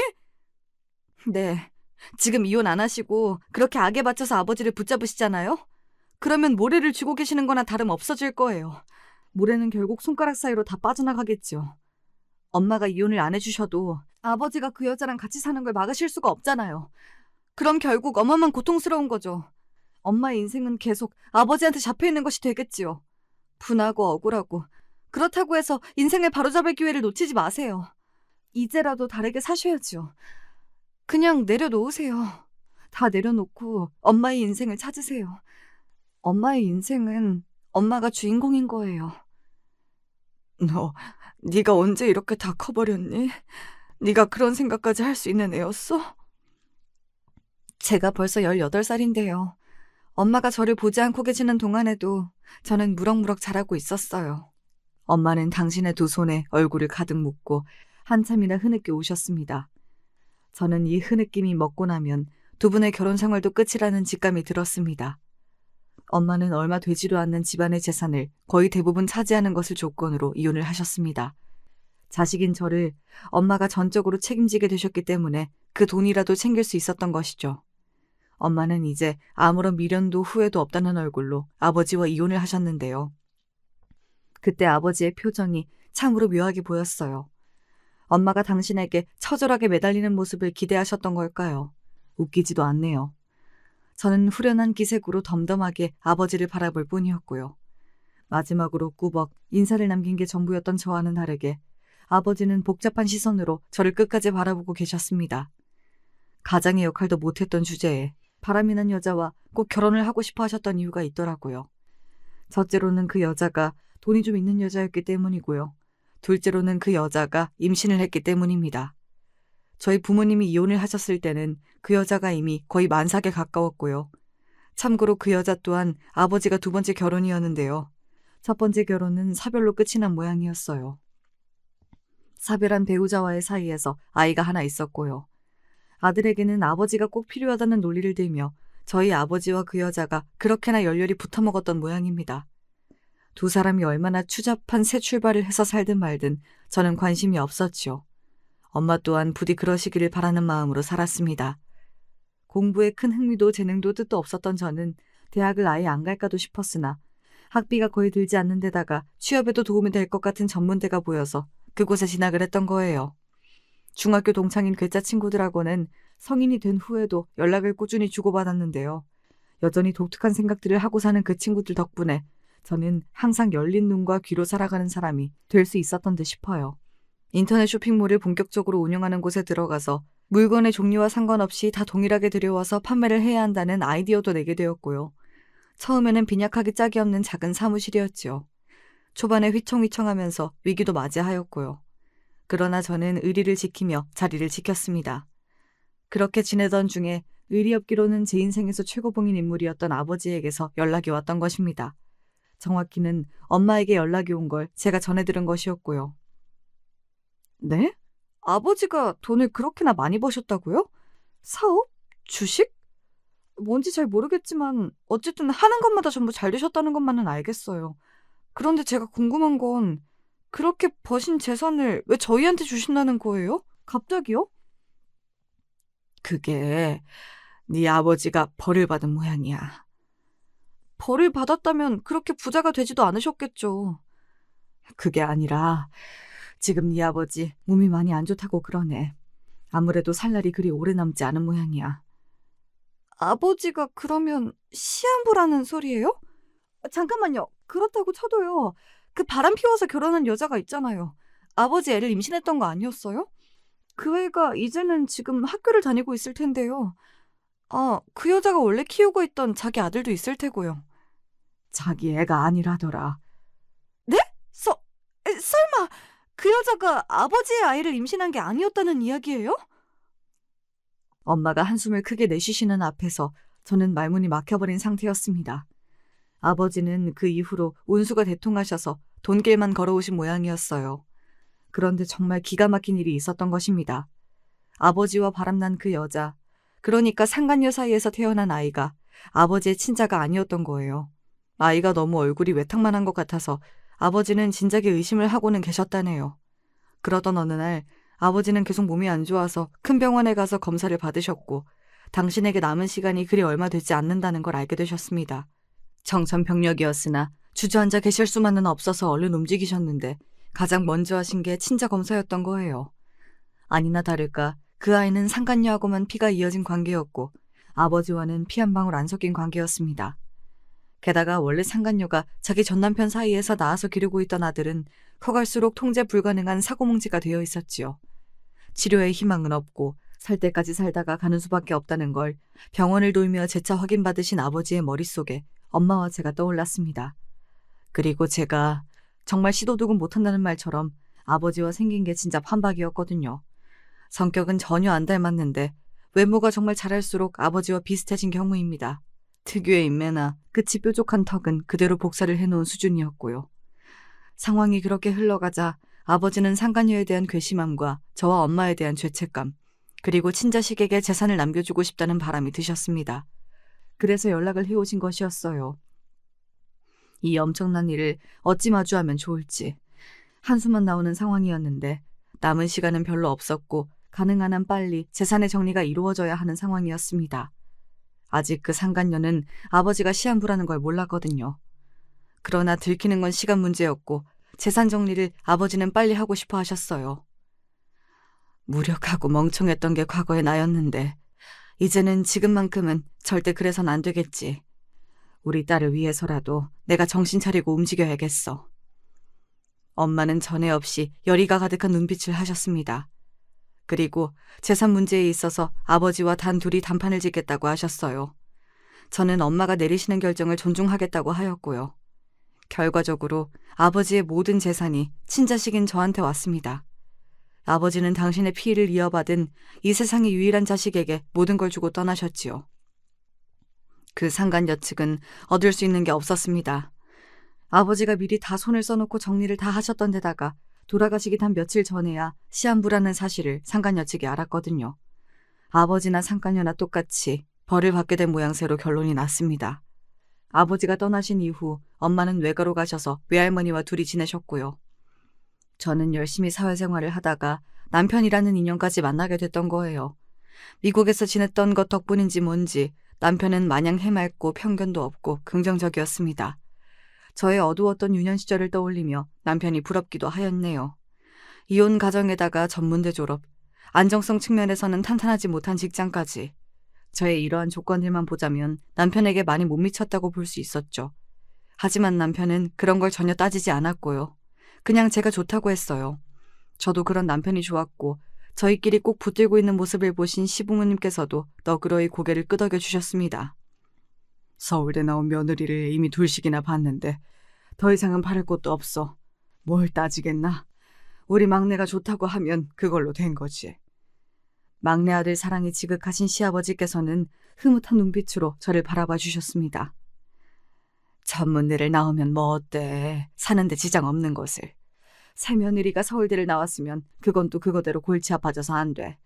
네, 지금 이혼 안 하시고 그렇게 악에 받쳐서 아버지를 붙잡으시잖아요? 그러면 모래를 쥐고 계시는 거나 다름 없어질 거예요. 모래는 결국 손가락 사이로 다 빠져나가겠죠. 엄마가 이혼을 안 해주셔도 아버지가 그 여자랑 같이 사는 걸 막으실 수가 없잖아요. 그럼 결국 엄마만 고통스러운 거죠. 엄마의 인생은 계속 아버지한테 잡혀있는 것이 되겠지요. 분하고 억울하고. 그렇다고 해서 인생을 바로잡을 기회를 놓치지 마세요. 이제라도 다르게 사셔야죠. 그냥 내려놓으세요. 다 내려놓고 엄마의 인생을 찾으세요. 엄마의 인생은 엄마가 주인공인 거예요. 네가 언제 이렇게 다 커버렸니? 네가 그런 생각까지 할 수 있는 애였어? 제가 벌써 18살인데요. 엄마가 저를 보지 않고 계시는 동안에도 저는 무럭무럭 자라고 있었어요. 엄마는 당신의 두 손에 얼굴을 가득 묻고 한참이나 흐느껴 오셨습니다. 저는 이 흐느낌이 먹고 나면 두 분의 결혼 생활도 끝이라는 직감이 들었습니다. 엄마는 얼마 되지도 않는 집안의 재산을 거의 대부분 차지하는 것을 조건으로 이혼을 하셨습니다. 자식인 저를 엄마가 전적으로 책임지게 되셨기 때문에 그 돈이라도 챙길 수 있었던 것이죠. 엄마는 이제 아무런 미련도 후회도 없다는 얼굴로 아버지와 이혼을 하셨는데요. 그때 아버지의 표정이 참으로 묘하게 보였어요. 엄마가 당신에게 처절하게 매달리는 모습을 기대하셨던 걸까요? 웃기지도 않네요. 저는 후련한 기색으로 덤덤하게 아버지를 바라볼 뿐이었고요. 마지막으로 꾸벅 인사를 남긴 게 전부였던 저와는 다르게 아버지는 복잡한 시선으로 저를 끝까지 바라보고 계셨습니다. 가장의 역할도 못했던 주제에 바람이 난 여자와 꼭 결혼을 하고 싶어 하셨던 이유가 있더라고요. 첫째로는 그 여자가 돈이 좀 있는 여자였기 때문이고요. 둘째로는 그 여자가 임신을 했기 때문입니다. 저희 부모님이 이혼을 하셨을 때는 그 여자가 이미 거의 만삭에 가까웠고요. 참고로 그 여자 또한 아버지가 두 번째 결혼이었는데요. 첫 번째 결혼은 사별로 끝이 난 모양이었어요. 사별한 배우자와의 사이에서 아이가 하나 있었고요. 아들에게는 아버지가 꼭 필요하다는 논리를 들며 저희 아버지와 그 여자가 그렇게나 열렬히 붙어먹었던 모양입니다. 두 사람이 얼마나 추잡한 새 출발을 해서 살든 말든 저는 관심이 없었지요. 엄마 또한 부디 그러시기를 바라는 마음으로 살았습니다. 공부에 큰 흥미도 재능도 뜻도 없었던 저는 대학을 아예 안 갈까도 싶었으나 학비가 거의 들지 않는 데다가 취업에도 도움이 될 것 같은 전문대가 보여서 그곳에 진학을 했던 거예요. 중학교 동창인 괴짜 친구들하고는 성인이 된 후에도 연락을 꾸준히 주고받았는데요. 여전히 독특한 생각들을 하고 사는 그 친구들 덕분에 저는 항상 열린 눈과 귀로 살아가는 사람이 될 수 있었던 듯 싶어요. 인터넷 쇼핑몰을 본격적으로 운영하는 곳에 들어가서 물건의 종류와 상관없이 다 동일하게 들여와서 판매를 해야 한다는 아이디어도 내게 되었고요. 처음에는 빈약하기 짝이 없는 작은 사무실이었지요. 초반에 휘청휘청하면서 위기도 맞이하였고요. 그러나 저는 의리를 지키며 자리를 지켰습니다. 그렇게 지내던 중에 의리 없기로는 제 인생에서 최고봉인 인물이었던 아버지에게서 연락이 왔던 것입니다. 정확히는 엄마에게 연락이 온 걸 제가 전해들은 것이었고요. 네? 아버지가 돈을 그렇게나 많이 버셨다고요? 사업? 주식? 뭔지 잘 모르겠지만 어쨌든 하는 것마다 전부 잘 되셨다는 것만은 알겠어요. 그런데 제가 궁금한 건 그렇게 버신 재산을 왜 저희한테 주신다는 거예요? 갑자기요? 그게 네 아버지가 벌을 받은 모양이야. 벌을 받았다면 그렇게 부자가 되지도 않으셨겠죠. 그게 아니라 지금 네 아버지 몸이 많이 안 좋다고 그러네. 아무래도 살 날이 그리 오래 남지 않은 모양이야. 아버지가 그러면 시한부라는 소리예요? 잠깐만요. 그렇다고 쳐도요. 그 바람 피워서 결혼한 여자가 있잖아요. 아버지 애를 임신했던 거 아니었어요? 그 애가 이제는 지금 학교를 다니고 있을 텐데요. 아, 그 여자가 원래 키우고 있던 자기 아들도 있을 테고요. 자기 애가 아니라더라. 네? 설마 그 여자가 아버지의 아이를 임신한 게 아니었다는 이야기예요? 엄마가 한숨을 크게 내쉬시는 앞에서 저는 말문이 막혀버린 상태였습니다. 아버지는 그 이후로 운수가 대통하셔서 돈길만 걸어오신 모양이었어요. 그런데 정말 기가 막힌 일이 있었던 것입니다. 아버지와 바람난 그 여자, 그러니까 상간녀 사이에서 태어난 아이가 아버지의 친자가 아니었던 거예요. 아이가 너무 얼굴이 외탕만한 것 같아서 아버지는 진작에 의심을 하고는 계셨다네요. 그러던 어느 날 아버지는 계속 몸이 안 좋아서 큰 병원에 가서 검사를 받으셨고 당신에게 남은 시간이 그리 얼마 되지 않는다는 걸 알게 되셨습니다. 청천벽력이었으나 주저앉아 계실 수만은 없어서 얼른 움직이셨는데 가장 먼저 하신 게 친자 검사였던 거예요. 아니나 다를까 그 아이는 상간녀하고만 피가 이어진 관계였고 아버지와는 피 한 방울 안 섞인 관계였습니다. 게다가 원래 상간녀가 자기 전남편 사이에서 낳아서 기르고 있던 아들은 커갈수록 통제 불가능한 사고뭉치가 되어 있었지요. 치료의 희망은 없고 살 때까지 살다가 가는 수밖에 없다는 걸 병원을 돌며 재차 확인받으신 아버지의 머릿속에 엄마와 제가 떠올랐습니다. 그리고 제가 정말 시도도 못한다는 말처럼 아버지와 생긴 게 진짜 판박이었거든요. 성격은 전혀 안 닮았는데 외모가 정말 자랄수록 아버지와 비슷해진 경우입니다. 특유의 인매나 끝이 뾰족한 턱은 그대로 복사를 해놓은 수준이었고요. 상황이 그렇게 흘러가자 아버지는 상간녀에 대한 괘씸함과 저와 엄마에 대한 죄책감, 그리고 친자식에게 재산을 남겨주고 싶다는 바람이 드셨습니다. 그래서 연락을 해오신 것이었어요. 이 엄청난 일을 어찌 마주하면 좋을지 한숨만 나오는 상황이었는데 남은 시간은 별로 없었고 가능한 한 빨리 재산의 정리가 이루어져야 하는 상황이었습니다. 아직 그 상간녀는 아버지가 시한부라는 걸 몰랐거든요. 그러나 들키는 건 시간 문제였고 재산 정리를 아버지는 빨리 하고 싶어 하셨어요. 무력하고 멍청했던 게 과거의 나였는데 이제는 지금만큼은 절대 그래선 안 되겠지. 우리 딸을 위해서라도 내가 정신 차리고 움직여야겠어. 엄마는 전에 없이 열의가 가득한 눈빛을 하셨습니다. 그리고 재산 문제에 있어서 아버지와 단 둘이 단판을 짓겠다고 하셨어요. 저는 엄마가 내리시는 결정을 존중하겠다고 하였고요. 결과적으로 아버지의 모든 재산이 친자식인 저한테 왔습니다. 아버지는 당신의 피를 이어받은 이 세상의 유일한 자식에게 모든 걸 주고 떠나셨지요. 그 상간녀 측은 얻을 수 있는 게 없었습니다. 아버지가 미리 다 손을 써놓고 정리를 다 하셨던 데다가 돌아가시기 단 며칠 전에야 시한부라는 사실을 상간녀 측이 알았거든요. 아버지나 상간녀나 똑같이 벌을 받게 된 모양새로 결론이 났습니다. 아버지가 떠나신 이후 엄마는 외가로 가셔서 외할머니와 둘이 지내셨고요. 저는 열심히 사회생활을 하다가 남편이라는 인연까지 만나게 됐던 거예요. 미국에서 지냈던 것 덕분인지 뭔지 남편은 마냥 해맑고 편견도 없고 긍정적이었습니다. 저의 어두웠던 유년 시절을 떠올리며 남편이 부럽기도 하였네요. 이혼 가정에다가 전문대 졸업, 안정성 측면에서는 탄탄하지 못한 직장까지. 저의 이러한 조건들만 보자면 남편에게 많이 못 미쳤다고 볼 수 있었죠. 하지만 남편은 그런 걸 전혀 따지지 않았고요. 그냥 제가 좋다고 했어요. 저도 그런 남편이 좋았고 저희끼리 꼭 붙들고 있는 모습을 보신 시부모님께서도 너그러이 고개를 끄덕여 주셨습니다. 서울대 나온 며느리를 이미 둘씩이나 봤는데 더 이상은 바랄 것도 없어. 뭘 따지겠나? 우리 막내가 좋다고 하면 그걸로 된 거지. 막내 아들 사랑이 지극하신 시아버지께서는 흐뭇한 눈빛으로 저를 바라봐 주셨습니다. 전문대를 나오면 뭐 어때? 사는데 지장 없는 곳을. 새며느리가 서울대를 나왔으면 그건 또 그거대로 골치 아파져서 안 돼.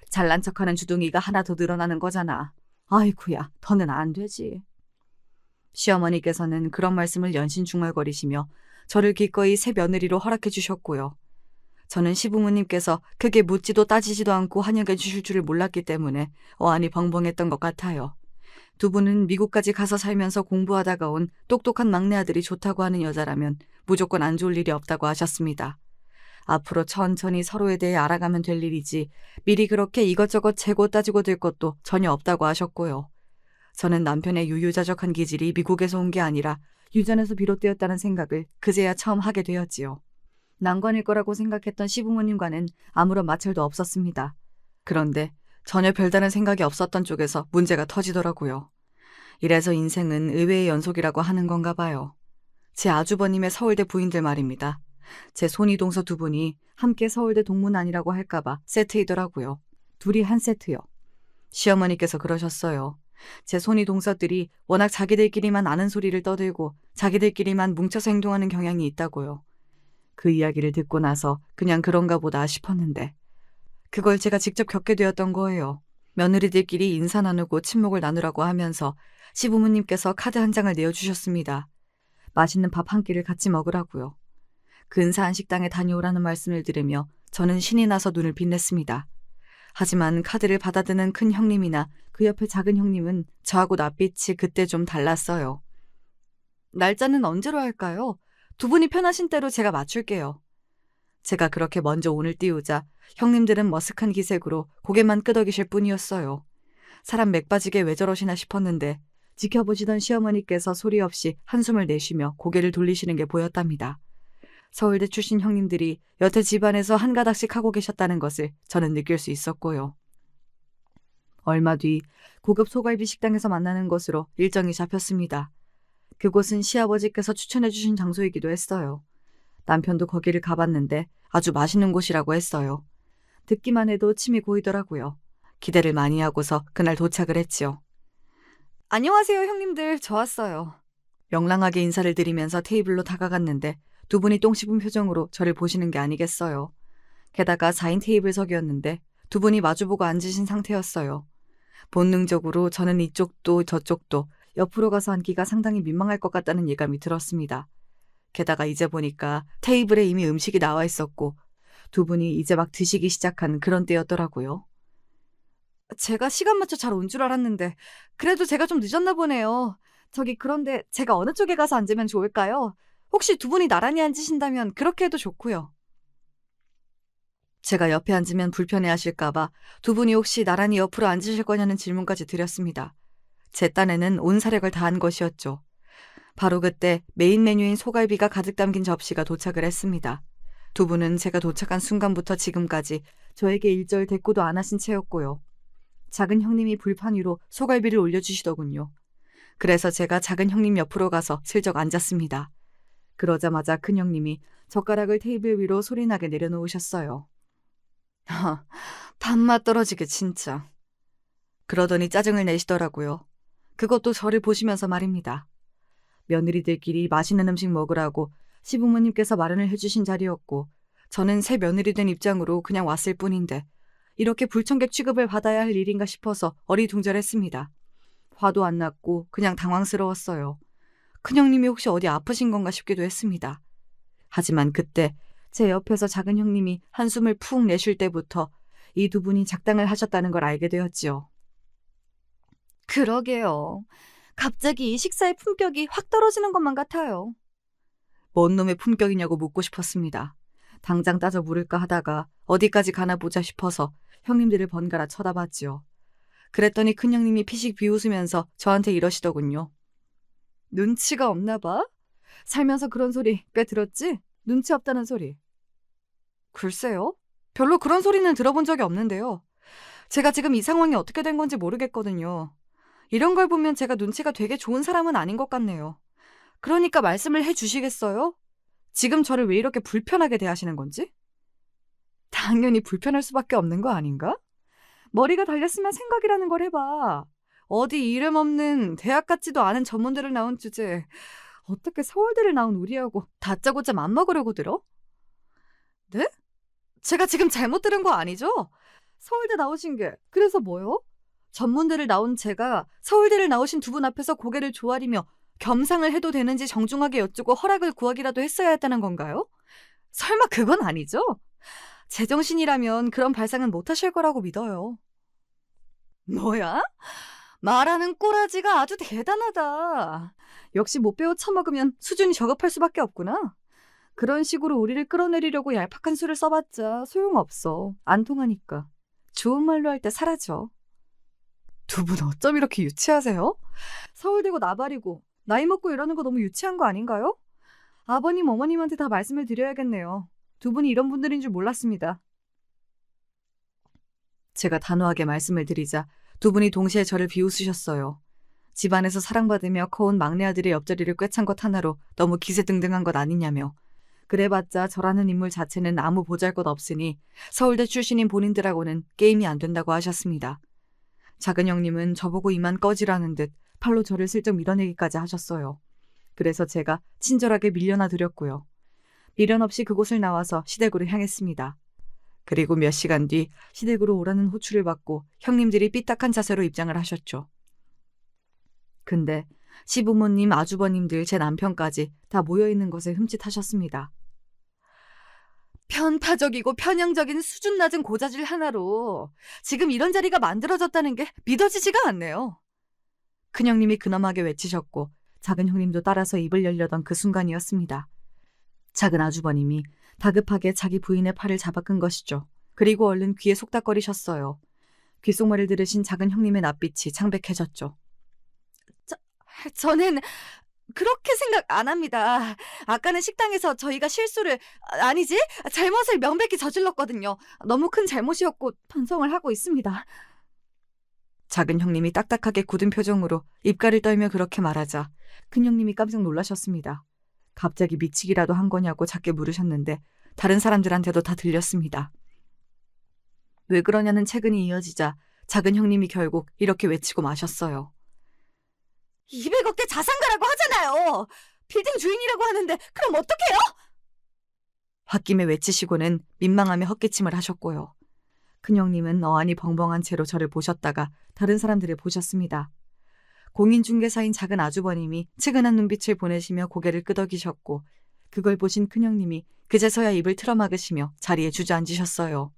잘난 척하는 주둥이가 하나 더 늘어나는 거잖아. 아이쿠야, 더는 안 되지. 시어머니께서는 그런 말씀을 연신 중얼거리시며 저를 기꺼이 새 며느리로 허락해 주셨고요. 저는 시부모님께서 크게 묻지도 따지지도 않고 환영해 주실 줄을 몰랐기 때문에 어안이 벙벙했던 것 같아요. 두 분은 미국까지 가서 살면서 공부하다가 온 똑똑한 막내 아들이 좋다고 하는 여자라면 무조건 안 좋을 일이 없다고 하셨습니다. 앞으로 천천히 서로에 대해 알아가면 될 일이지 미리 그렇게 이것저것 재고 따지고 될 것도 전혀 없다고 하셨고요. 저는 남편의 유유자적한 기질이 미국에서 온 게 아니라 유전에서 비롯되었다는 생각을 그제야 처음 하게 되었지요. 난관일 거라고 생각했던 시부모님과는 아무런 마찰도 없었습니다. 그런데 전혀 별다른 생각이 없었던 쪽에서 문제가 터지더라고요. 이래서 인생은 의외의 연속이라고 하는 건가 봐요. 제 아주버님의 서울대 부인들 말입니다. 제 손이동서 두 분이 함께 서울대 동문안이라고 할까봐 세트이더라고요. 둘이 한 세트요. 시어머니께서 그러셨어요. 제 손이동서들이 워낙 자기들끼리만 아는 소리를 떠들고 자기들끼리만 뭉쳐서 행동하는 경향이 있다고요. 그 이야기를 듣고 나서 그냥 그런가 보다 싶었는데 그걸 제가 직접 겪게 되었던 거예요. 며느리들끼리 인사 나누고 친목을 나누라고 하면서 시부모님께서 카드 한 장을 내어주셨습니다. 맛있는 밥 한 끼를 같이 먹으라고요. 근사한 식당에 다녀오라는 말씀을 들으며 저는 신이 나서 눈을 빛냈습니다. 하지만 카드를 받아드는 큰 형님이나 그 옆에 작은 형님은 저하고 낯빛이 그때 좀 달랐어요. 날짜는 언제로 할까요? 두 분이 편하신 대로 제가 맞출게요. 제가 그렇게 먼저 운을 띄우자 형님들은 머쓱한 기색으로 고개만 끄덕이실 뿐이었어요. 사람 맥 빠지게 왜 저러시나 싶었는데 지켜보시던 시어머니께서 소리 없이 한숨을 내쉬며 고개를 돌리시는 게 보였답니다. 서울대 출신 형님들이 여태 집안에서 한 가닥씩 하고 계셨다는 것을 저는 느낄 수 있었고요. 얼마 뒤 고급 소갈비 식당에서 만나는 것으로 일정이 잡혔습니다. 그곳은 시아버지께서 추천해 주신 장소이기도 했어요. 남편도 거기를 가봤는데 아주 맛있는 곳이라고 했어요. 듣기만 해도 침이 고이더라고요. 기대를 많이 하고서 그날 도착을 했지요. 안녕하세요 형님들, 저 왔어요. 명랑하게 인사를 드리면서 테이블로 다가갔는데 두 분이 똥 씹은 표정으로 저를 보시는 게 아니겠어요. 게다가 4인 테이블석이었는데 두 분이 마주보고 앉으신 상태였어요. 본능적으로 저는 이쪽도 저쪽도 옆으로 가서 앉기가 상당히 민망할 것 같다는 예감이 들었습니다. 게다가 이제 보니까 테이블에 이미 음식이 나와 있었고 두 분이 이제 막 드시기 시작한 그런 때였더라고요. 제가 시간 맞춰 잘 온 줄 알았는데 그래도 제가 좀 늦었나 보네요. 저기 그런데 제가 어느 쪽에 가서 앉으면 좋을까요? 혹시 두 분이 나란히 앉으신다면 그렇게 해도 좋고요. 제가 옆에 앉으면 불편해하실까봐 두 분이 혹시 나란히 옆으로 앉으실 거냐는 질문까지 드렸습니다. 제 딴에는 온 사력을 다한 것이었죠. 바로 그때 메인 메뉴인 소갈비가 가득 담긴 접시가 도착을 했습니다. 두 분은 제가 도착한 순간부터 지금까지 저에게 일절 대꾸도 안 하신 채였고요. 작은 형님이 불판 위로 소갈비를 올려주시더군요. 그래서 제가 작은 형님 옆으로 가서 슬쩍 앉았습니다. 그러자마자 큰 형님이 젓가락을 테이블 위로 소리나게 내려놓으셨어요. 밥맛 떨어지게 진짜. 그러더니 짜증을 내시더라고요. 그것도 저를 보시면서 말입니다. 며느리들끼리 맛있는 음식 먹으라고 시부모님께서 마련을 해주신 자리였고 저는 새 며느리 된 입장으로 그냥 왔을 뿐인데 이렇게 불청객 취급을 받아야 할 일인가 싶어서 어리둥절했습니다. 화도 안 났고 그냥 당황스러웠어요. 큰형님이 혹시 어디 아프신 건가 싶기도 했습니다. 하지만 그때 제 옆에서 작은 형님이 한숨을 푹 내쉴 때부터 이 두 분이 작당을 하셨다는 걸 알게 되었지요. 그러게요. 갑자기 이 식사의 품격이 확 떨어지는 것만 같아요. 뭔 놈의 품격이냐고 묻고 싶었습니다. 당장 따져 물을까 하다가 어디까지 가나 보자 싶어서 형님들을 번갈아 쳐다봤지요. 그랬더니 큰형님이 피식 비웃으면서 저한테 이러시더군요. 눈치가 없나 봐? 살면서 그런 소리 꽤 들었지? 눈치 없다는 소리. 글쎄요. 별로 그런 소리는 들어본 적이 없는데요. 제가 지금 이 상황이 어떻게 된 건지 모르겠거든요. 이런 걸 보면 제가 눈치가 되게 좋은 사람은 아닌 것 같네요. 그러니까 말씀을 해주시겠어요? 지금 저를 왜 이렇게 불편하게 대하시는 건지? 당연히 불편할 수밖에 없는 거 아닌가? 머리가 달렸으면 생각이라는 걸 해봐. 어디 이름 없는 대학 같지도 않은 전문대를 나온 주제에 어떻게 서울대를 나온 우리하고 다짜고짜 맘먹으려고 들어? 네? 제가 지금 잘못 들은 거 아니죠? 서울대 나오신 게 그래서 뭐요? 전문대를 나온 제가 서울대를 나오신 두 분 앞에서 고개를 조아리며 겸상을 해도 되는지 정중하게 여쭈고 허락을 구하기라도 했어야 했다는 건가요? 설마 그건 아니죠? 제정신이라면 그런 발상은 못 하실 거라고 믿어요. 뭐야? 말하는 꼬라지가 아주 대단하다. 역시 못 배워 처먹으면 수준이 저급할 수밖에 없구나. 그런 식으로 우리를 끌어내리려고 얄팍한 수를 써봤자 소용없어. 안 통하니까. 좋은 말로 할 때 사라져. 두 분 어쩜 이렇게 유치하세요? 서울대고 나발이고 나이 먹고 이러는 거 너무 유치한 거 아닌가요? 아버님, 어머님한테 다 말씀을 드려야겠네요. 두 분이 이런 분들인 줄 몰랐습니다. 제가 단호하게 말씀을 드리자 두 분이 동시에 저를 비웃으셨어요. 집안에서 사랑받으며 커온 막내 아들의 옆자리를 꿰찬 것 하나로 너무 기세등등한 것 아니냐며. 그래봤자 저라는 인물 자체는 아무 보잘것 없으니 서울대 출신인 본인들하고는 게임이 안 된다고 하셨습니다. 작은 형님은 저보고 이만 꺼지라는 듯 팔로 저를 슬쩍 밀어내기까지 하셨어요. 그래서 제가 친절하게 밀려나 드렸고요. 미련 없이 그곳을 나와서 시댁으로 향했습니다. 그리고 몇 시간 뒤 시댁으로 오라는 호출을 받고 형님들이 삐딱한 자세로 입장을 하셨죠. 근데 시부모님, 아주버님들, 제 남편까지 다 모여있는 것에 흠칫하셨습니다. 편파적이고 편향적인 수준 낮은 고자질 하나로 지금 이런 자리가 만들어졌다는 게 믿어지지가 않네요. 큰형님이 근엄하게 외치셨고 작은 형님도 따라서 입을 열려던 그 순간이었습니다. 작은 아주버님이 다급하게 자기 부인의 팔을 잡아 끈 것이죠. 그리고 얼른 귀에 속닥거리셨어요. 귓속말을 들으신 작은 형님의 낯빛이 창백해졌죠. 저는 그렇게 생각 안 합니다. 아까는 식당에서 저희가 실수를, 아니지, 잘못을 명백히 저질렀거든요. 너무 큰 잘못이었고 반성을 하고 있습니다. 작은 형님이 딱딱하게 굳은 표정으로 입가를 떨며 그렇게 말하자 큰 형님이 깜짝 놀라셨습니다. 갑자기 미치기라도 한 거냐고 작게 물으셨는데 다른 사람들한테도 다 들렸습니다. 왜 그러냐는 채근이 이어지자 작은 형님이 결국 이렇게 외치고 마셨어요. 200억 대 자산가라고 하잖아요. 빌딩 주인이라고 하는데 그럼 어떡해요? 홧김에 외치시고는 민망하며 헛기침을 하셨고요. 큰형님은 어안이 벙벙한 채로 저를 보셨다가 다른 사람들을 보셨습니다. 공인중개사인 작은 아주버님이 측은한 눈빛을 보내시며 고개를 끄덕이셨고 그걸 보신 큰형님이 그제서야 입을 틀어막으시며 자리에 주저앉으셨어요.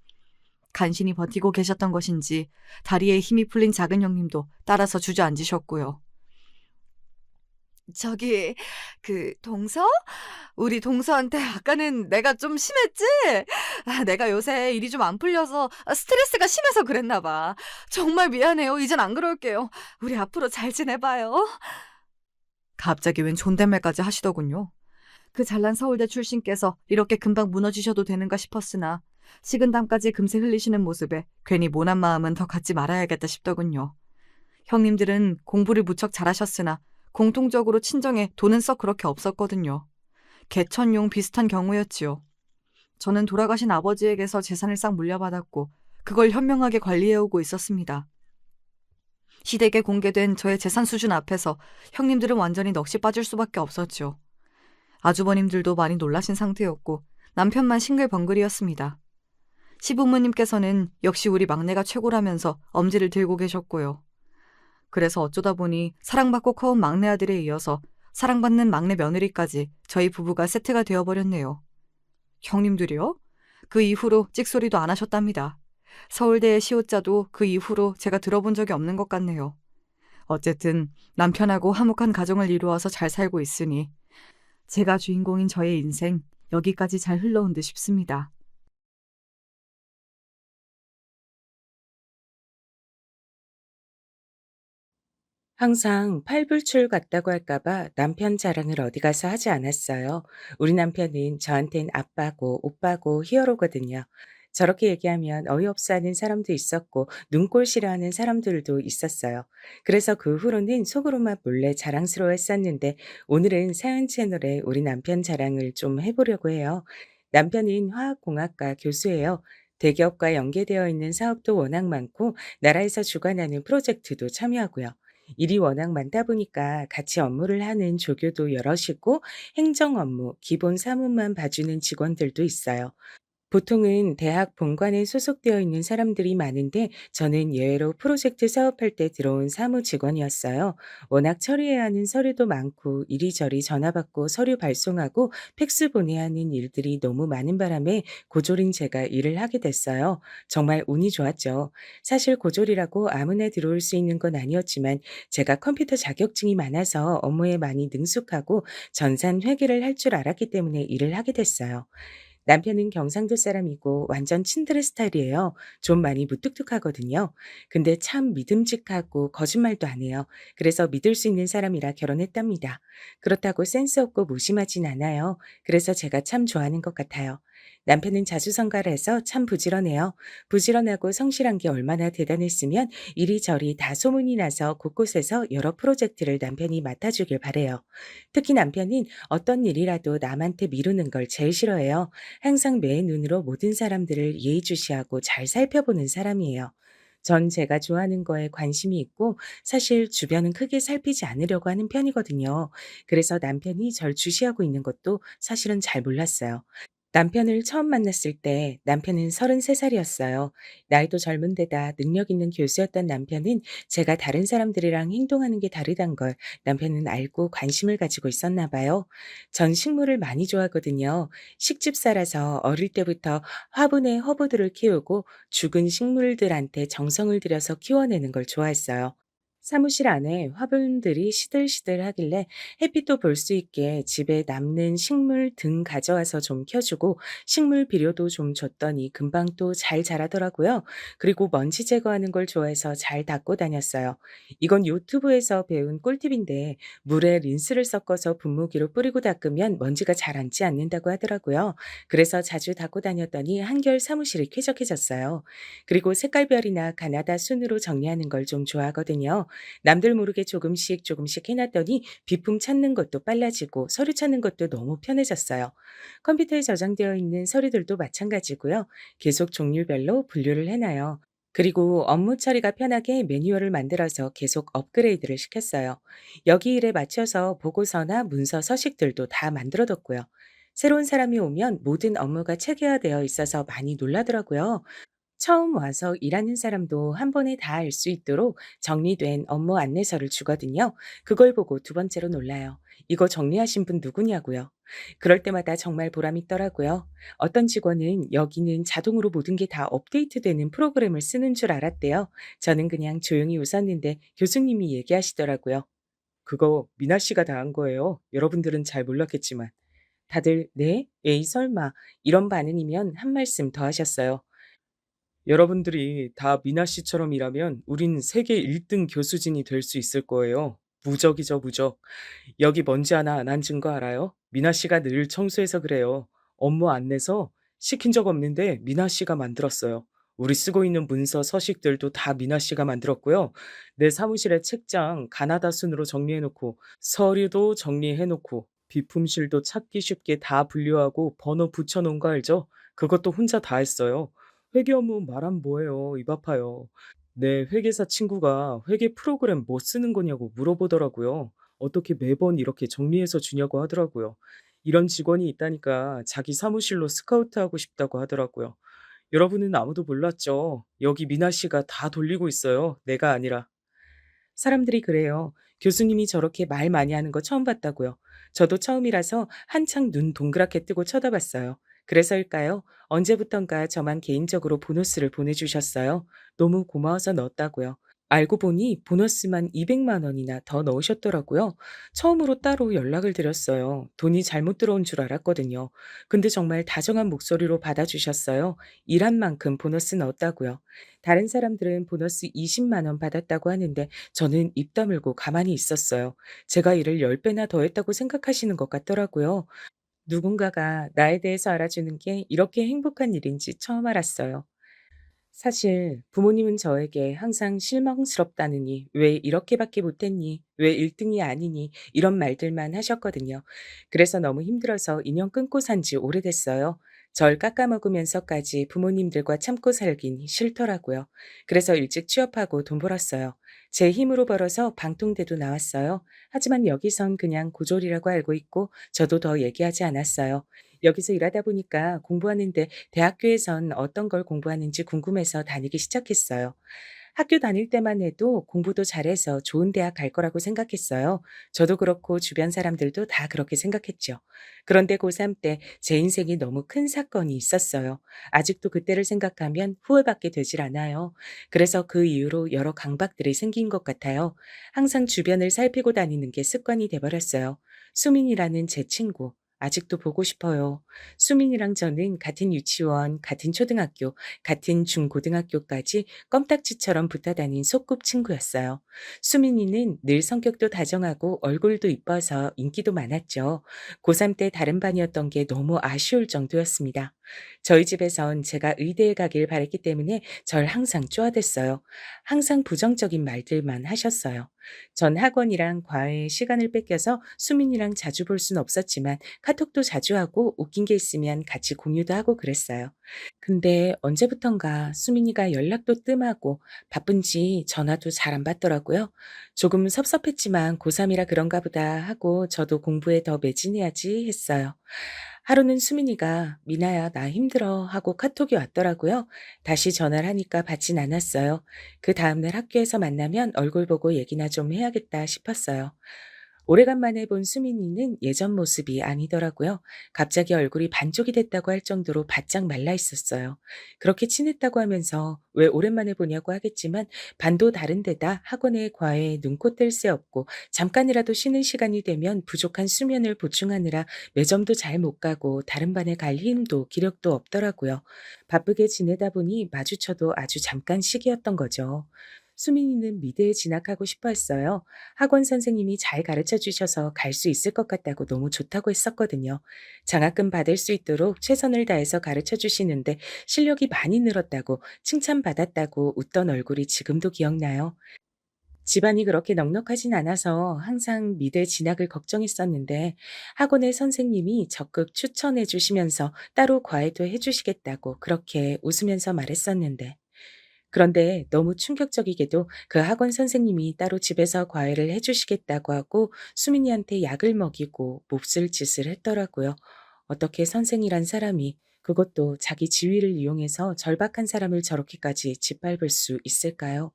간신히 버티고 계셨던 것인지 다리에 힘이 풀린 작은 형님도 따라서 주저앉으셨고요. 저기, 동서? 우리 동서한테 아까는 내가 좀 심했지? 내가 요새 일이 좀 안 풀려서 스트레스가 심해서 그랬나 봐. 정말 미안해요. 이젠 안 그럴게요. 우리 앞으로 잘 지내봐요. 갑자기 웬 존댓말까지 하시더군요. 그 잘난 서울대 출신께서 이렇게 금방 무너지셔도 되는가 싶었으나 식은땀까지 금세 흘리시는 모습에 괜히 모난 마음은 더 갖지 말아야겠다 싶더군요. 형님들은 공부를 무척 잘하셨으나 공통적으로 친정에 돈은 썩 그렇게 없었거든요. 개천용 비슷한 경우였지요. 저는 돌아가신 아버지에게서 재산을 싹 물려받았고 그걸 현명하게 관리해오고 있었습니다. 시댁에 공개된 저의 재산 수준 앞에서 형님들은 완전히 넋이 빠질 수밖에 없었죠. 아주버님들도 많이 놀라신 상태였고 남편만 싱글벙글이었습니다. 시부모님께서는 역시 우리 막내가 최고라면서 엄지를 들고 계셨고요. 그래서 어쩌다 보니 사랑받고 커온 막내 아들에 이어서 사랑받는 막내 며느리까지 저희 부부가 세트가 되어버렸네요. 형님들이요? 그 이후로 찍소리도 안 하셨답니다. 서울대의 시옷자도 그 이후로 제가 들어본 적이 없는 것 같네요. 어쨌든 남편하고 화목한 가정을 이루어서 잘 살고 있으니 제가 주인공인 저의 인생 여기까지 잘 흘러온 듯 싶습니다. 항상 팔불출 같다고 할까봐 남편 자랑을 어디 가서 하지 않았어요. 우리 남편은 저한텐 아빠고 오빠고 히어로거든요. 저렇게 얘기하면 어이없어 하는 사람도 있었고 눈꼴 싫어하는 사람들도 있었어요. 그래서 그 후로는 속으로만 몰래 자랑스러워 했었는데 오늘은 사연 채널에 우리 남편 자랑을 좀 해보려고 해요. 남편은 화학공학과 교수예요. 대기업과 연계되어 있는 사업도 워낙 많고 나라에서 주관하는 프로젝트도 참여하고요. 일이 워낙 많다 보니까 같이 업무를 하는 조교도 여럿이고 행정 업무, 기본 사무만 봐주는 직원들도 있어요. 보통은 대학 본관에 소속되어 있는 사람들이 많은데 저는 예외로 프로젝트 사업할 때 들어온 사무 직원이었어요. 워낙 처리해야 하는 서류도 많고 이리저리 전화 받고 서류 발송하고 팩스 보내야 하는 일들이 너무 많은 바람에 고졸인 제가 일을 하게 됐어요. 정말 운이 좋았죠. 사실 고졸이라고 아무나 들어올 수 있는 건 아니었지만 제가 컴퓨터 자격증이 많아서 업무에 많이 능숙하고 전산 회계를 할 줄 알았기 때문에 일을 하게 됐어요. 남편은 경상도 사람이고 완전 친드레 스타일이에요. 좀 많이 무뚝뚝하거든요. 근데 참 믿음직하고 거짓말도 안 해요. 그래서 믿을 수 있는 사람이라 결혼했답니다. 그렇다고 센스 없고 무심하진 않아요. 그래서 제가 참 좋아하는 것 같아요. 남편은 자수성가해서 참 부지런해요. 부지런하고 성실한 게 얼마나 대단했으면 이리저리 다 소문이 나서 곳곳에서 여러 프로젝트를 남편이 맡아주길 바래요. 특히 남편은 어떤 일이라도 남한테 미루는 걸 제일 싫어해요. 항상 매의 눈으로 모든 사람들을 예의주시하고 잘 살펴보는 사람이에요. 전 제가 좋아하는 거에 관심이 있고 사실 주변은 크게 살피지 않으려고 하는 편이거든요. 그래서 남편이 절 주시하고 있는 것도 사실은 잘 몰랐어요. 남편을 처음 만났을 때 남편은 33살이었어요. 나이도 젊은 데다 능력 있는 교수였던 남편은 제가 다른 사람들이랑 행동하는 게 다르단 걸 남편은 알고 관심을 가지고 있었나 봐요. 전 식물을 많이 좋아하거든요. 식집사라서 어릴 때부터 화분에 허브들을 키우고 죽은 식물들한테 정성을 들여서 키워내는 걸 좋아했어요. 사무실 안에 화분들이 시들시들하길래 햇빛도 볼 수 있게 집에 남는 식물 등 가져와서 좀 켜주고 식물 비료도 좀 줬더니 금방 또 잘 자라더라고요. 그리고 먼지 제거하는 걸 좋아해서 잘 닦고 다녔어요. 이건 유튜브에서 배운 꿀팁인데 물에 린스를 섞어서 분무기로 뿌리고 닦으면 먼지가 잘 앉지 않는다고 하더라고요. 그래서 자주 닦고 다녔더니 한결 사무실이 쾌적해졌어요. 그리고 색깔별이나 가나다 순으로 정리하는 걸 좀 좋아하거든요. 남들 모르게 조금씩 조금씩 해놨더니 비품 찾는 것도 빨라지고 서류 찾는 것도 너무 편해졌어요. 컴퓨터에 저장되어 있는 서류들도 마찬가지고요. 계속 종류별로 분류를 해놔요. 그리고 업무 처리가 편하게 매뉴얼을 만들어서 계속 업그레이드를 시켰어요. 여기 일에 맞춰서 보고서나 문서 서식들도 다 만들어뒀고요. 새로운 사람이 오면 모든 업무가 체계화되어 있어서 많이 놀라더라고요. 처음 와서 일하는 사람도 한 번에 다 알 수 있도록 정리된 업무 안내서를 주거든요. 그걸 보고 두 번째로 놀라요. 이거 정리하신 분 누구냐고요. 그럴 때마다 정말 보람 있더라고요. 어떤 직원은 여기는 자동으로 모든 게 다 업데이트되는 프로그램을 쓰는 줄 알았대요. 저는 그냥 조용히 웃었는데 교수님이 얘기하시더라고요. 그거 미나 씨가 다 한 거예요. 여러분들은 잘 몰랐겠지만. 다들 네? 에이 설마 이런 반응이면 한 말씀 더 하셨어요. 여러분들이 다 미나 씨처럼 일하면 우린 세계 1등 교수진이 될 수 있을 거예요. 무적이죠, 무적. 여기 먼지 하나 안 앉은 거 알아요? 미나 씨가 늘 청소해서 그래요. 업무 안내서 시킨 적 없는데 미나 씨가 만들었어요. 우리 쓰고 있는 문서 서식들도 다 미나 씨가 만들었고요. 내 사무실의 책장 가나다 순으로 정리해 놓고 서류도 정리해 놓고 비품실도 찾기 쉽게 다 분류하고 번호 붙여 놓은 거 알죠? 그것도 혼자 다 했어요. 회계 업무 말하면 뭐해요. 입 아파요. 내 회계사 친구가 회계 프로그램 뭐 쓰는 거냐고 물어보더라고요. 어떻게 매번 이렇게 정리해서 주냐고 하더라고요. 이런 직원이 있다니까 자기 사무실로 스카우트하고 싶다고 하더라고요. 여러분은 아무도 몰랐죠. 여기 미나 씨가 다 돌리고 있어요. 내가 아니라. 사람들이 그래요. 교수님이 저렇게 말 많이 하는 거 처음 봤다고요. 저도 처음이라서 한창 눈 동그랗게 뜨고 쳐다봤어요. 그래서일까요? 언제부턴가 저만 개인적으로 보너스를 보내주셨어요. 너무 고마워서 넣었다고요. 알고 보니 보너스만 200만 원이나 더 넣으셨더라고요. 처음으로 따로 연락을 드렸어요. 돈이 잘못 들어온 줄 알았거든요. 근데 정말 다정한 목소리로 받아주셨어요. 일한 만큼 보너스 넣었다고요. 다른 사람들은 보너스 20만 원 받았다고 하는데 저는 입 다물고 가만히 있었어요. 제가 일을 10배나 더 했다고 생각하시는 것 같더라고요. 누군가가 나에 대해서 알아주는 게 이렇게 행복한 일인지 처음 알았어요. 사실 부모님은 저에게 항상 실망스럽다느니 "왜 이렇게밖에 못했니? 왜 1등이 아니니?" 이런 말들만 하셨거든요. 그래서 너무 힘들어서 인연 끊고 산지 오래됐어요. 절 깎아먹으면서까지 부모님들과 참고 살긴 싫더라고요. 그래서 일찍 취업하고 돈 벌었어요. 제 힘으로 벌어서 방통대도 나왔어요. 하지만 여기선 그냥 고졸이라고 알고 있고 저도 더 얘기하지 않았어요. 여기서 일하다 보니까 공부하는데 대학교에선 어떤 걸 공부하는지 궁금해서 다니기 시작했어요. 학교 다닐 때만 해도 공부도 잘해서 좋은 대학 갈 거라고 생각했어요. 저도 그렇고 주변 사람들도 다 그렇게 생각했죠. 그런데 고3 때 제 인생이 너무 큰 사건이 있었어요. 아직도 그때를 생각하면 후회밖에 되질 않아요. 그래서 그 이후로 여러 강박들이 생긴 것 같아요. 항상 주변을 살피고 다니는 게 습관이 돼버렸어요. 수민이라는 제 친구. 아직도 보고 싶어요. 수민이랑 저는 같은 유치원, 같은 초등학교, 같은 중고등학교까지 껌딱지처럼 붙어 다닌 소꿉 친구였어요. 수민이는 늘 성격도 다정하고 얼굴도 이뻐서 인기도 많았죠. 고3 때 다른 반이었던 게 너무 아쉬울 정도였습니다. 저희 집에선 제가 의대에 가길 바랬기 때문에 절 항상 쪼아댔어요. 항상 부정적인 말들만 하셨어요. 전 학원이랑 과외에 시간을 뺏겨서 수민이랑 자주 볼 순 없었지만 카톡도 자주 하고 웃긴 게 있으면 같이 공유도 하고 그랬어요. 근데 언제부턴가 수민이가 연락도 뜸하고 바쁜지 전화도 잘 안 받더라고요. 조금 섭섭했지만 고3이라 그런가 보다 하고 저도 공부에 더 매진해야지 했어요. 하루는 수민이가 미나야 나 힘들어 하고 카톡이 왔더라고요. 다시 전화를 하니까 받진 않았어요. 그 다음날 학교에서 만나면 얼굴 보고 얘기나 좀 해야겠다 싶었어요. 오래간만에 본 수민이는 예전 모습이 아니더라고요. 갑자기 얼굴이 반쪽이 됐다고 할 정도로 바짝 말라 있었어요. 그렇게 친했다고 하면서 왜 오랜만에 보냐고 하겠지만 반도 다른 데다 학원에 과외에 눈코 뜰 새 없고 잠깐이라도 쉬는 시간이 되면 부족한 수면을 보충하느라 매점도 잘 못 가고 다른 반에 갈 힘도 기력도 없더라고요. 바쁘게 지내다 보니 마주쳐도 아주 잠깐씩이었던 거죠. 수민이는 미대에 진학하고 싶어 했어요. 학원 선생님이 잘 가르쳐 주셔서 갈 수 있을 것 같다고 너무 좋다고 했었거든요. 장학금 받을 수 있도록 최선을 다해서 가르쳐 주시는데 실력이 많이 늘었다고 칭찬받았다고 웃던 얼굴이 지금도 기억나요. 집안이 그렇게 넉넉하진 않아서 항상 미대 진학을 걱정했었는데 학원의 선생님이 적극 추천해 주시면서 따로 과외도 해 주시겠다고 그렇게 웃으면서 말했었는데 그런데 너무 충격적이게도 그 학원 선생님이 따로 집에서 과외를 해 주시겠다고 하고 수민이한테 약을 먹이고 몹쓸 짓을 했더라고요. 어떻게 선생이란 사람이 그것도 자기 지위를 이용해서 절박한 사람을 저렇게까지 짓밟을 수 있을까요?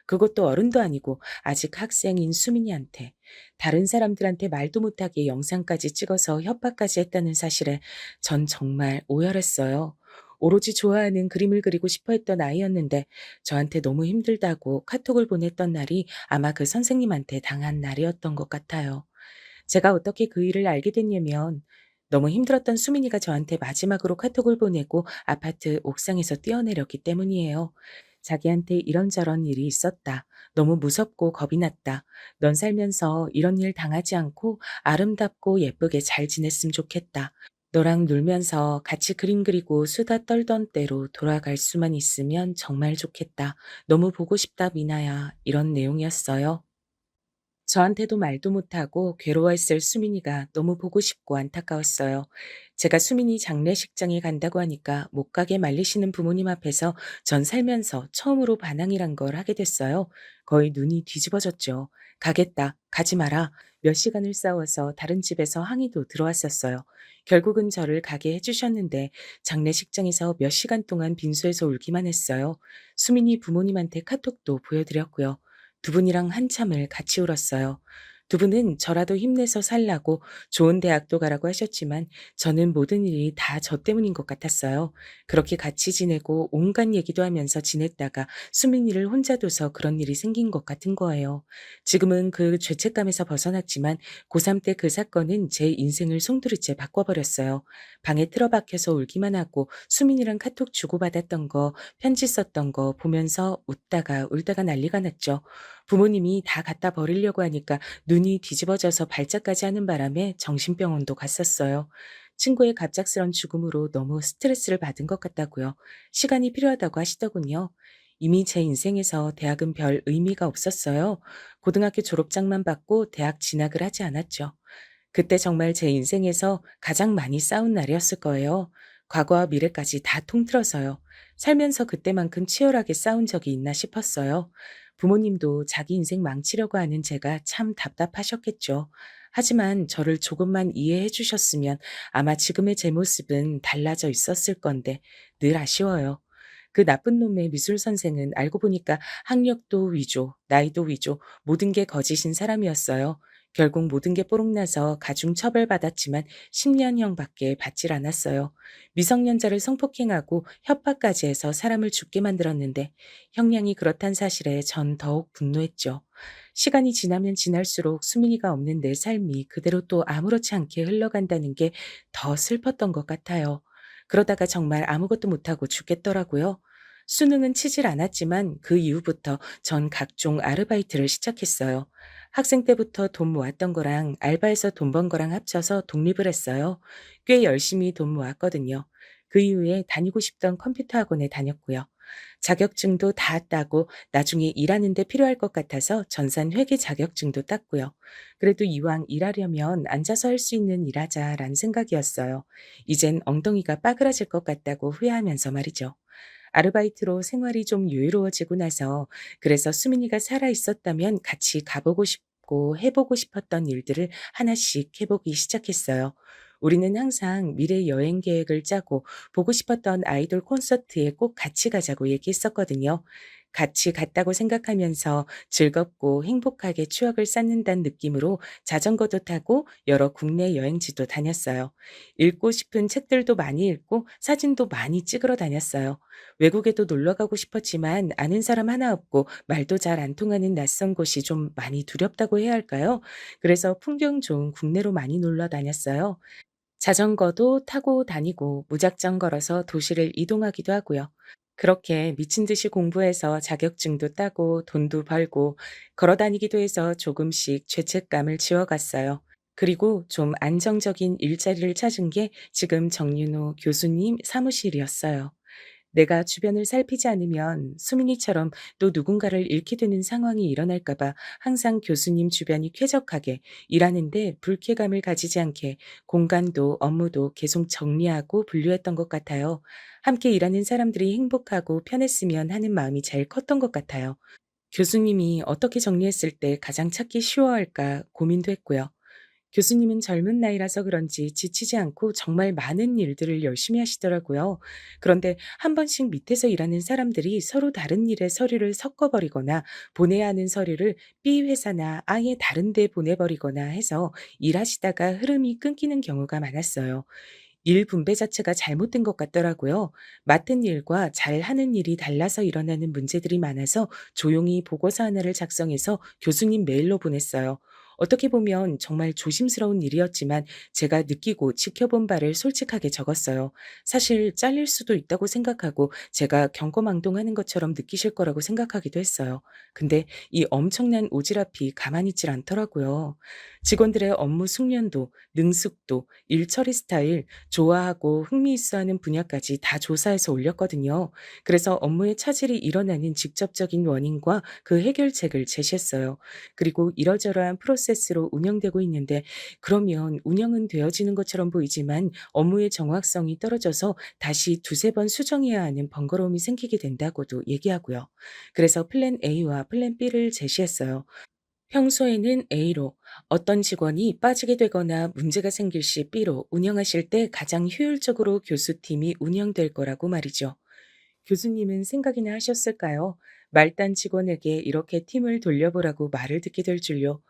그것도 어른도 아니고 아직 학생인 수민이한테 다른 사람들한테 말도 못하게 영상까지 찍어서 협박까지 했다는 사실에 전 정말 오열했어요. 오로지 좋아하는 그림을 그리고 싶어 했던 아이였는데 저한테 너무 힘들다고 카톡을 보냈던 날이 아마 그 선생님한테 당한 날이었던 것 같아요. 제가 어떻게 그 일을 알게 됐냐면 너무 힘들었던 수민이가 저한테 마지막으로 카톡을 보내고 아파트 옥상에서 뛰어내렸기 때문이에요. 자기한테 이런저런 일이 있었다. 너무 무섭고 겁이 났다. 넌 살면서 이런 일 당하지 않고 아름답고 예쁘게 잘 지냈으면 좋겠다. 너랑 놀면서 같이 그림 그리고 수다 떨던 때로 돌아갈 수만 있으면 정말 좋겠다. 너무 보고 싶다, 미나야. 이런 내용이었어요. 저한테도 말도 못하고 괴로워했을 수민이가 너무 보고 싶고 안타까웠어요. 제가 수민이 장례식장에 간다고 하니까 못 가게 말리시는 부모님 앞에서 전 살면서 처음으로 반항이란 걸 하게 됐어요. 거의 눈이 뒤집어졌죠. 가겠다, 가지 마라. 몇 시간을 싸워서 다른 집에서 항의도 들어왔었어요. 결국은 저를 가게 해주셨는데 장례식장에서 몇 시간 동안 빈소에서 울기만 했어요. 수민이 부모님한테 카톡도 보여드렸고요. 두 분이랑 한참을 같이 울었어요. 두 분은 저라도 힘내서 살라고 좋은 대학도 가라고 하셨지만 저는 모든 일이 다 저 때문인 것 같았어요. 그렇게 같이 지내고 온갖 얘기도 하면서 지냈다가 수민이를 혼자 둬서 그런 일이 생긴 것 같은 거예요. 지금은 그 죄책감에서 벗어났지만 고3 때 그 사건은 제 인생을 송두리째 바꿔버렸어요. 방에 틀어박혀서 울기만 하고 수민이랑 카톡 주고받았던 거, 편지 썼던 거 보면서 웃다가 울다가 난리가 났죠. 부모님이 다 갖다 버리려고 하니까 눈이 뒤집어져서 발작까지 하는 바람에 정신병원도 갔었어요. 친구의 갑작스런 죽음으로 너무 스트레스를 받은 것 같다고요. 시간이 필요하다고 하시더군요. 이미 제 인생에서 대학은 별 의미가 없었어요. 고등학교 졸업장만 받고 대학 진학을 하지 않았죠. 그때 정말 제 인생에서 가장 많이 싸운 날이었을 거예요. 과거와 미래까지 다 통틀어서요. 살면서 그때만큼 치열하게 싸운 적이 있나 싶었어요. 부모님도 자기 인생 망치려고 하는 제가 참 답답하셨겠죠. 하지만 저를 조금만 이해해 주셨으면 아마 지금의 제 모습은 달라져 있었을 건데 늘 아쉬워요. 그 나쁜 놈의 미술 선생은 알고 보니까 학력도 위조, 나이도 위조, 모든 게 거짓인 사람이었어요. 결국 모든 게 뽀록나서 가중 처벌받았지만 10년형밖에 받질 않았어요. 미성년자를 성폭행하고 협박까지 해서 사람을 죽게 만들었는데 형량이 그렇단 사실에 전 더욱 분노했죠. 시간이 지나면 지날수록 수민이가 없는 내 삶이 그대로 또 아무렇지 않게 흘러간다는 게 더 슬펐던 것 같아요. 그러다가 정말 아무것도 못하고 죽겠더라고요. 수능은 치질 않았지만 그 이후부터 전 각종 아르바이트를 시작했어요. 학생 때부터 돈 모았던 거랑 알바해서 돈 번 거랑 합쳐서 독립을 했어요. 꽤 열심히 돈 모았거든요. 그 이후에 다니고 싶던 컴퓨터 학원에 다녔고요. 자격증도 다 따고 나중에 일하는 데 필요할 것 같아서 전산 회계 자격증도 땄고요. 그래도 이왕 일하려면 앉아서 할 수 있는 일하자라는 생각이었어요. 이젠 엉덩이가 빠그라질 것 같다고 후회하면서 말이죠. 아르바이트로 생활이 좀 여유로워지고 나서 그래서 수민이가 살아 있었다면 같이 가보고 싶고 해보고 싶었던 일들을 하나씩 해보기 시작했어요. 우리는 항상 미래 여행 계획을 짜고 보고 싶었던 아이돌 콘서트에 꼭 같이 가자고 얘기했었거든요. 같이 갔다고 생각하면서 즐겁고 행복하게 추억을 쌓는다는 느낌으로 자전거도 타고 여러 국내 여행지도 다녔어요. 읽고 싶은 책들도 많이 읽고 사진도 많이 찍으러 다녔어요. 외국에도 놀러 가고 싶었지만 아는 사람 하나 없고 말도 잘 안 통하는 낯선 곳이 좀 많이 두렵다고 해야 할까요? 그래서 풍경 좋은 국내로 많이 놀러 다녔어요. 자전거도 타고 다니고 무작정 걸어서 도시를 이동하기도 하고요. 그렇게 미친 듯이 공부해서 자격증도 따고 돈도 벌고 걸어 다니기도 해서 조금씩 죄책감을 지워갔어요. 그리고 좀 안정적인 일자리를 찾은 게 지금 정윤호 교수님 사무실이었어요. 내가 주변을 살피지 않으면 수민이처럼 또 누군가를 잃게 되는 상황이 일어날까 봐 항상 교수님 주변이 쾌적하게 일하는데 불쾌감을 가지지 않게 공간도 업무도 계속 정리하고 분류했던 것 같아요. 함께 일하는 사람들이 행복하고 편했으면 하는 마음이 제일 컸던 것 같아요. 교수님이 어떻게 정리했을 때 가장 찾기 쉬워할까 고민도 했고요. 교수님은 젊은 나이라서 그런지 지치지 않고 정말 많은 일들을 열심히 하시더라고요. 그런데 한 번씩 밑에서 일하는 사람들이 서로 다른 일에 서류를 섞어버리거나 보내야 하는 서류를 B 회사나 아예 다른 데 보내버리거나 해서 일하시다가 흐름이 끊기는 경우가 많았어요. 일 분배 자체가 잘못된 것 같더라고요. 맡은 일과 잘하는 일이 달라서 일어나는 문제들이 많아서 조용히 보고서 하나를 작성해서 교수님 메일로 보냈어요. 어떻게 보면 정말 조심스러운 일이었지만 제가 느끼고 지켜본 바를 솔직하게 적었어요. 사실 잘릴 수도 있다고 생각하고 제가 경거망동하는 것처럼 느끼실 거라고 생각하기도 했어요. 근데 이 엄청난 오지랖이 가만히 있질 않더라고요. 직원들의 업무 숙련도, 능숙도, 일 처리 스타일, 좋아하고 흥미있어하는 분야까지 다 조사해서 올렸거든요. 그래서 업무의 차질이 일어나는 직접적인 원인과 그 해결책을 제시했어요. 그리고 이러저러한 프로세스로 운영되고 있는데 그러면 운영은 되어지는 것처럼 보이지만 업무의 정확성이 떨어져서 다시 두세 번 수정해야 하는 번거로움이 생기게 된다고도 얘기하고요. 그래서 플랜 A와 플랜 B를 제시했어요. 평소에는 A로, 어떤 직원이 빠지게 되거나 문제가 생길 시 B로 운영하실 때 가장 효율적으로 교수팀이 운영될 거라고 말이죠. 교수님은 생각이나 하셨을까요? 말단 직원에게 이렇게 팀을 돌려보라고 말을 듣게 될 줄요.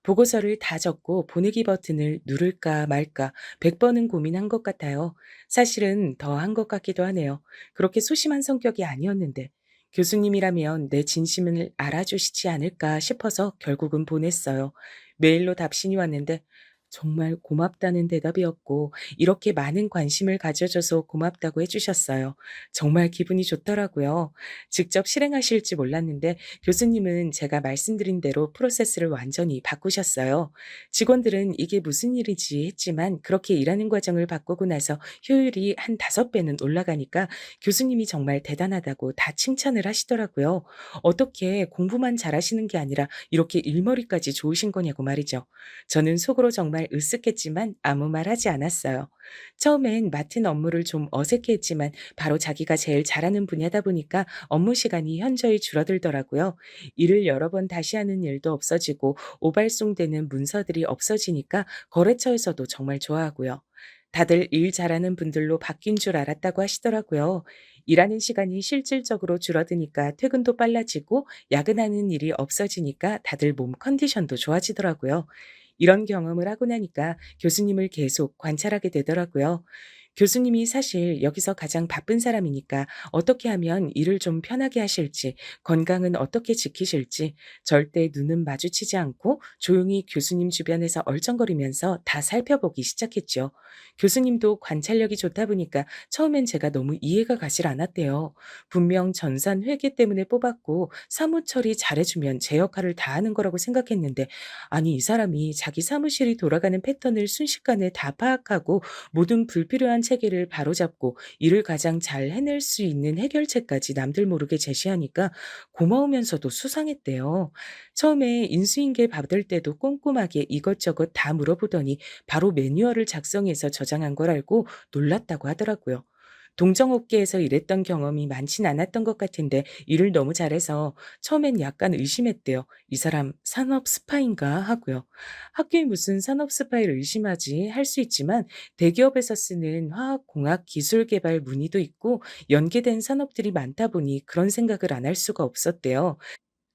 보고서를 다 적고 보내기 버튼을 누를까 말까 100번은 고민한 것 같아요. 사실은 더 한 것 같기도 하네요. 그렇게 소심한 성격이 아니었는데 교수님이라면 내 진심을 알아주시지 않을까 싶어서 결국은 보냈어요. 메일로 답신이 왔는데 정말 고맙다는 대답이었고 이렇게 많은 관심을 가져줘서 고맙다고 해주셨어요. 정말 기분이 좋더라고요. 직접 실행하실지 몰랐는데 교수님은 제가 말씀드린 대로 프로세스를 완전히 바꾸셨어요. 직원들은 이게 무슨 일이지 했지만 그렇게 일하는 과정을 바꾸고 나서 효율이 한 5배는 올라가니까 교수님이 정말 대단하다고 다 칭찬을 하시더라고요. 어떻게 공부만 잘하시는 게 아니라 이렇게 일머리까지 좋으신 거냐고 말이죠. 저는 속으로 정말 정말 으쓱했지만 아무 말 하지 않았어요. 처음엔 맡은 업무를 좀 어색해했지만 바로 자기가 제일 잘하는 분야다 보니까 업무 시간이 현저히 줄어들더라고요. 일을 여러 번 다시 하는 일도 없어지고 오발송되는 문서들이 없어지니까 거래처에서도 정말 좋아하고요. 다들 일 잘하는 분들로 바뀐 줄 알았다고 하시더라고요. 일하는 시간이 실질적으로 줄어드니까 퇴근도 빨라지고 야근하는 일이 없어지니까 다들 몸 컨디션도 좋아지더라고요. 이런 경험을 하고 나니까 교수님을 계속 관찰하게 되더라고요. 교수님이 사실 여기서 가장 바쁜 사람이니까 어떻게 하면 일을 좀 편하게 하실지, 건강은 어떻게 지키실지 절대 눈은 마주치지 않고 조용히 교수님 주변에서 얼쩡거리면서 다 살펴보기 시작했죠. 교수님도 관찰력이 좋다 보니까 처음엔 제가 너무 이해가 가질 않았대요. 분명 전산 회계 때문에 뽑았고 사무 처리 잘해주면 제 역할을 다 하는 거라고 생각했는데, 아니 이 사람이 자기 사무실이 돌아가는 패턴을 순식간에 다 파악하고 모든 불필요한 체계를 바로잡고 일을 가장 잘 해낼 수 있는 해결책까지 남들 모르게 제시하니까 고마우면서도 수상했대요. 처음에 인수인계 받을 때도 꼼꼼하게 이것저것 다 물어보더니 바로 매뉴얼을 작성해서 저장한 걸 알고 놀랐다고 하더라고요. 동정업계에서 일했던 경험이 많진 않았던 것 같은데 일을 너무 잘해서 처음엔 약간 의심했대요. '이 사람 산업 스파인가?' 하고요. 학교에 무슨 산업 스파이를 의심하지 할 수 있지만 대기업에서 쓰는 화학공학 기술개발 문의도 있고 연계된 산업들이 많다 보니 그런 생각을 안 할 수가 없었대요.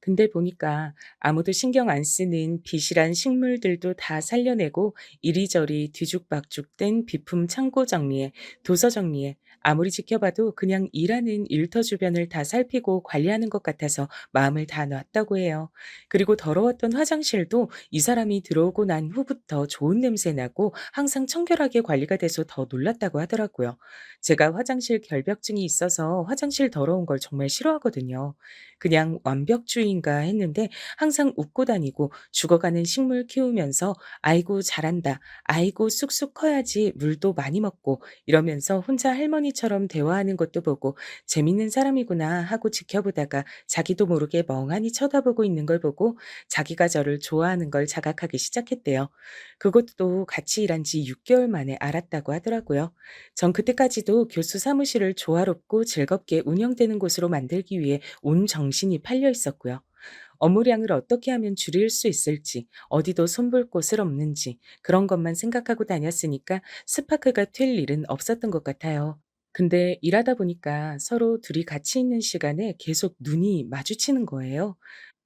근데 보니까 아무도 신경 안 쓰는 비실한 식물들도 다 살려내고 이리저리 뒤죽박죽된 비품 창고 정리에 도서 정리에 아무리 지켜봐도 그냥 일하는 일터 주변을 다 살피고 관리하는 것 같아서 마음을 다 놨다고 해요. 그리고 더러웠던 화장실도 이 사람이 들어오고 난 후부터 좋은 냄새 나고 항상 청결하게 관리가 돼서 더 놀랐다고 하더라고요. 제가 화장실 결벽증이 있어서 화장실 더러운 걸 정말 싫어하거든요. 그냥 완벽주의인가 했는데 항상 웃고 다니고 죽어가는 식물 키우면서 "아이고 잘한다. 아이고 쑥쑥 커야지 물도 많이 먹고." 이러면서 혼자 할머니처럼 대화하는 것도 보고 '재밌는 사람이구나.' 하고 지켜보다가 자기도 모르게 멍하니 쳐다보고 있는 걸 보고 자기가 저를 좋아하는 걸 자각하기 시작했대요. 그것도 같이 일한 지 6 개월 만에 알았다고 하더라고요. 전 그때까지도 교수 사무실을 조화롭고 즐겁게 운영되는 곳으로 만들기 위해 온 정신이 팔려 있었고요. 업무량을 어떻게 하면 줄일 수 있을지, 어디도 손볼 곳을 없는지 그런 것만 생각하고 다녔으니까 스파크가 튈 일은 없었던 것 같아요. 근데 일하다 보니까 서로 둘이 같이 있는 시간에 계속 눈이 마주치는 거예요.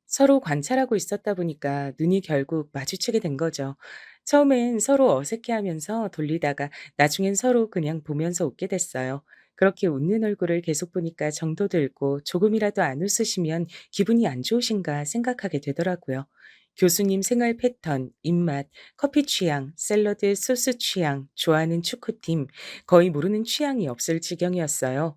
서로 관찰하고 있었다 보니까 눈이 결국 마주치게 된 거죠. 처음엔 서로 어색해하면서 돌리다가 나중엔 서로 그냥 보면서 웃게 됐어요. 그렇게 웃는 얼굴을 계속 보니까 정도 들고 조금이라도 안 웃으시면 기분이 안 좋으신가 생각하게 되더라고요. 교수님 생활 패턴, 입맛, 커피 취향, 샐러드 소스 취향, 좋아하는 축구팀, 거의 모르는 취향이 없을 지경이었어요.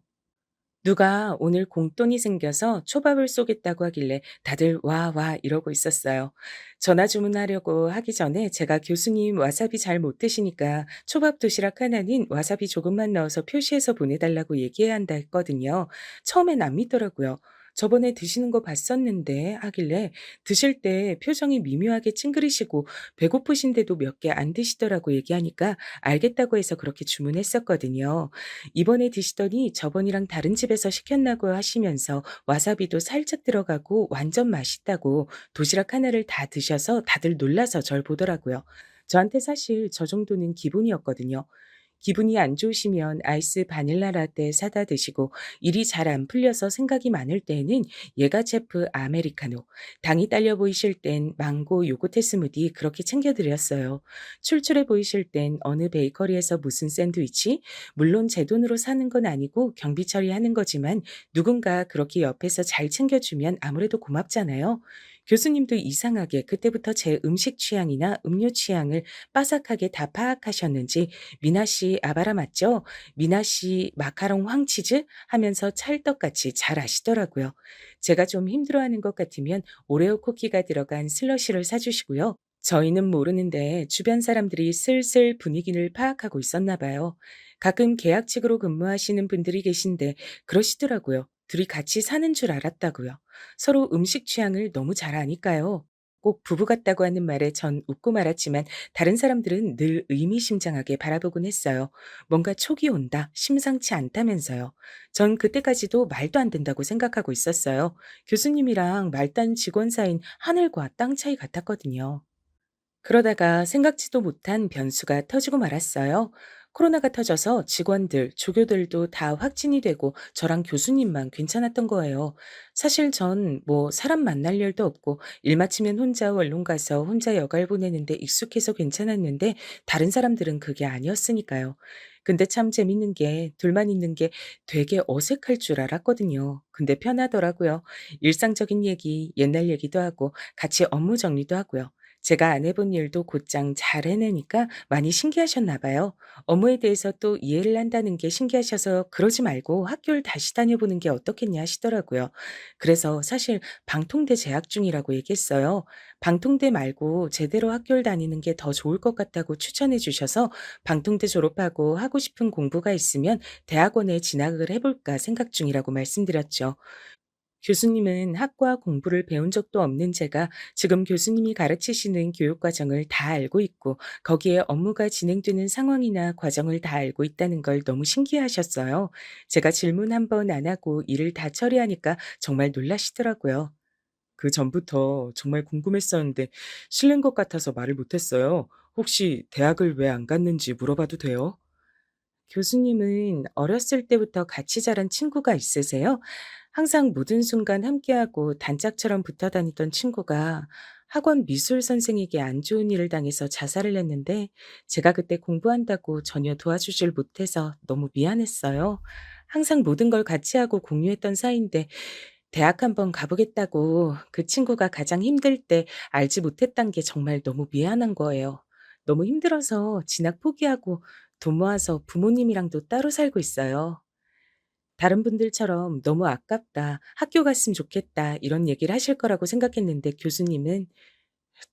누가 오늘 공돈이 생겨서 초밥을 쏘겠다고 하길래 다들 "와, 와." 이러고 있었어요. 전화 주문하려고 하기 전에 제가 "교수님 와사비 잘 못 드시니까 초밥 도시락 하나는 와사비 조금만 넣어서 표시해서 보내달라고 얘기해야 한다." 했거든요. 처음엔 안 믿더라고요. "저번에 드시는 거 봤었는데." 하길래 드실 때 표정이 미묘하게 찡그리시고 배고프신데도 몇 개 안 드시더라고 얘기하니까 알겠다고 해서 그렇게 주문했었거든요. 이번에 드시더니 저번이랑 다른 집에서 시켰나고 하시면서 와사비도 살짝 들어가고 완전 맛있다고 도시락 하나를 다 드셔서 다들 놀라서 절 보더라고요. 저한테 사실 저 정도는 기본이었거든요. 기분이 안 좋으시면 아이스 바닐라 라떼 사다 드시고 일이 잘 안 풀려서 생각이 많을 때에는 예가체프 아메리카노, 당이 딸려 보이실 땐 망고 요거트 스무디 그렇게 챙겨 드렸어요. 출출해 보이실 땐 어느 베이커리에서 무슨 샌드위치, 물론 제 돈으로 사는 건 아니고 경비 처리하는 거지만 누군가 그렇게 옆에서 잘 챙겨주면 아무래도 고맙잖아요. 교수님도 이상하게 그때부터 제 음식 취향이나 음료 취향을 빠삭하게 다 파악하셨는지 "미나 씨 아바라 맞죠? 미나 씨 마카롱 황치즈?" 하면서 찰떡같이 잘 아시더라고요. 제가 좀 힘들어하는 것 같으면 오레오 쿠키가 들어간 슬러시를 사 주시고요. 저희는 모르는데 주변 사람들이 슬슬 분위기를 파악하고 있었나 봐요. 가끔 계약직으로 근무하시는 분들이 계신데 그러시더라고요. 둘이 같이 사는 줄 알았다고요. 서로 음식 취향을 너무 잘 아니까요. 꼭 부부 같다고 하는 말에 전 웃고 말았지만 다른 사람들은 늘 의미심장하게 바라보곤 했어요. 뭔가 촉이 온다, 심상치 않다면서요. 전 그때까지도 말도 안 된다고 생각하고 있었어요. 교수님이랑 말단 직원 사이인 하늘과 땅 차이 같았거든요. 그러다가 생각지도 못한 변수가 터지고 말았어요. 코로나가 터져서 직원들, 조교들도 다 확진이 되고 저랑 교수님만 괜찮았던 거예요. 사실 전 뭐 사람 만날 일도 없고 일 마치면 혼자 원룸 가서 혼자 여갈 보내는데 익숙해서 괜찮았는데 다른 사람들은 그게 아니었으니까요. 근데 참 재밌는 게 둘만 있는 게 되게 어색할 줄 알았거든요. 근데 편하더라고요. 일상적인 얘기, 옛날 얘기도 하고 같이 업무 정리도 하고요. 제가 안 해본 일도 곧장 잘 해내니까 많이 신기하셨나 봐요. 업무에 대해서 또 이해를 한다는 게 신기하셔서 그러지 말고 학교를 다시 다녀보는 게 어떻겠냐 하시더라고요. 그래서 사실 방통대 재학 중이라고 얘기했어요. 방통대 말고 제대로 학교를 다니는 게 더 좋을 것 같다고 추천해 주셔서 방통대 졸업하고 하고 싶은 공부가 있으면 대학원에 진학을 해볼까 생각 중이라고 말씀드렸죠. 교수님은 학과 공부를 배운 적도 없는 제가 지금 교수님이 가르치시는 교육 과정을 다 알고 있고 거기에 업무가 진행되는 상황이나 과정을 다 알고 있다는 걸 너무 신기해하셨어요. 제가 질문 한 번 안 하고 일을 다 처리하니까 정말 놀라시더라고요. 그 전부터 정말 궁금했었는데 실례인 것 같아서 말을 못했어요. 혹시 대학을 왜 안 갔는지 물어봐도 돼요? 교수님은 어렸을 때부터 같이 자란 친구가 있으세요? 항상 모든 순간 함께하고 단짝처럼 붙어 다니던 친구가 학원 미술 선생에게 안 좋은 일을 당해서 자살을 했는데 제가 그때 공부한다고 전혀 도와주질 못해서 너무 미안했어요. 항상 모든 걸 같이 하고 공유했던 사이인데 대학 한번 가보겠다고 그 친구가 가장 힘들 때 알지 못했단 게 정말 너무 미안한 거예요. 너무 힘들어서 진학 포기하고 돈 모아서 부모님이랑도 따로 살고 있어요. 다른 분들처럼 "너무 아깝다. 학교 갔으면 좋겠다." 이런 얘기를 하실 거라고 생각했는데 교수님은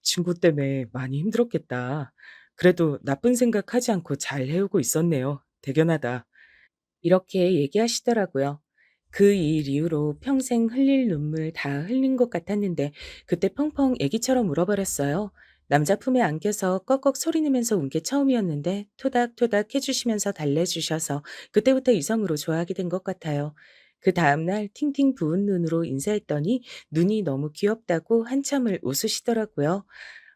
"친구 때문에 많이 힘들었겠다. 그래도 나쁜 생각하지 않고 잘 해오고 있었네요. 대견하다." 이렇게 얘기하시더라고요. 그 일 이후로 평생 흘릴 눈물 다 흘린 것 같았는데 그때 펑펑 애기처럼 울어버렸어요. 남자 품에 안겨서 꺽꺽 소리내면서 운 게 처음이었는데 토닥토닥 해주시면서 달래주셔서 그때부터 이성으로 좋아하게 된 것 같아요. 그 다음날 팅팅 부은 눈으로 인사했더니 눈이 너무 귀엽다고 한참을 웃으시더라고요.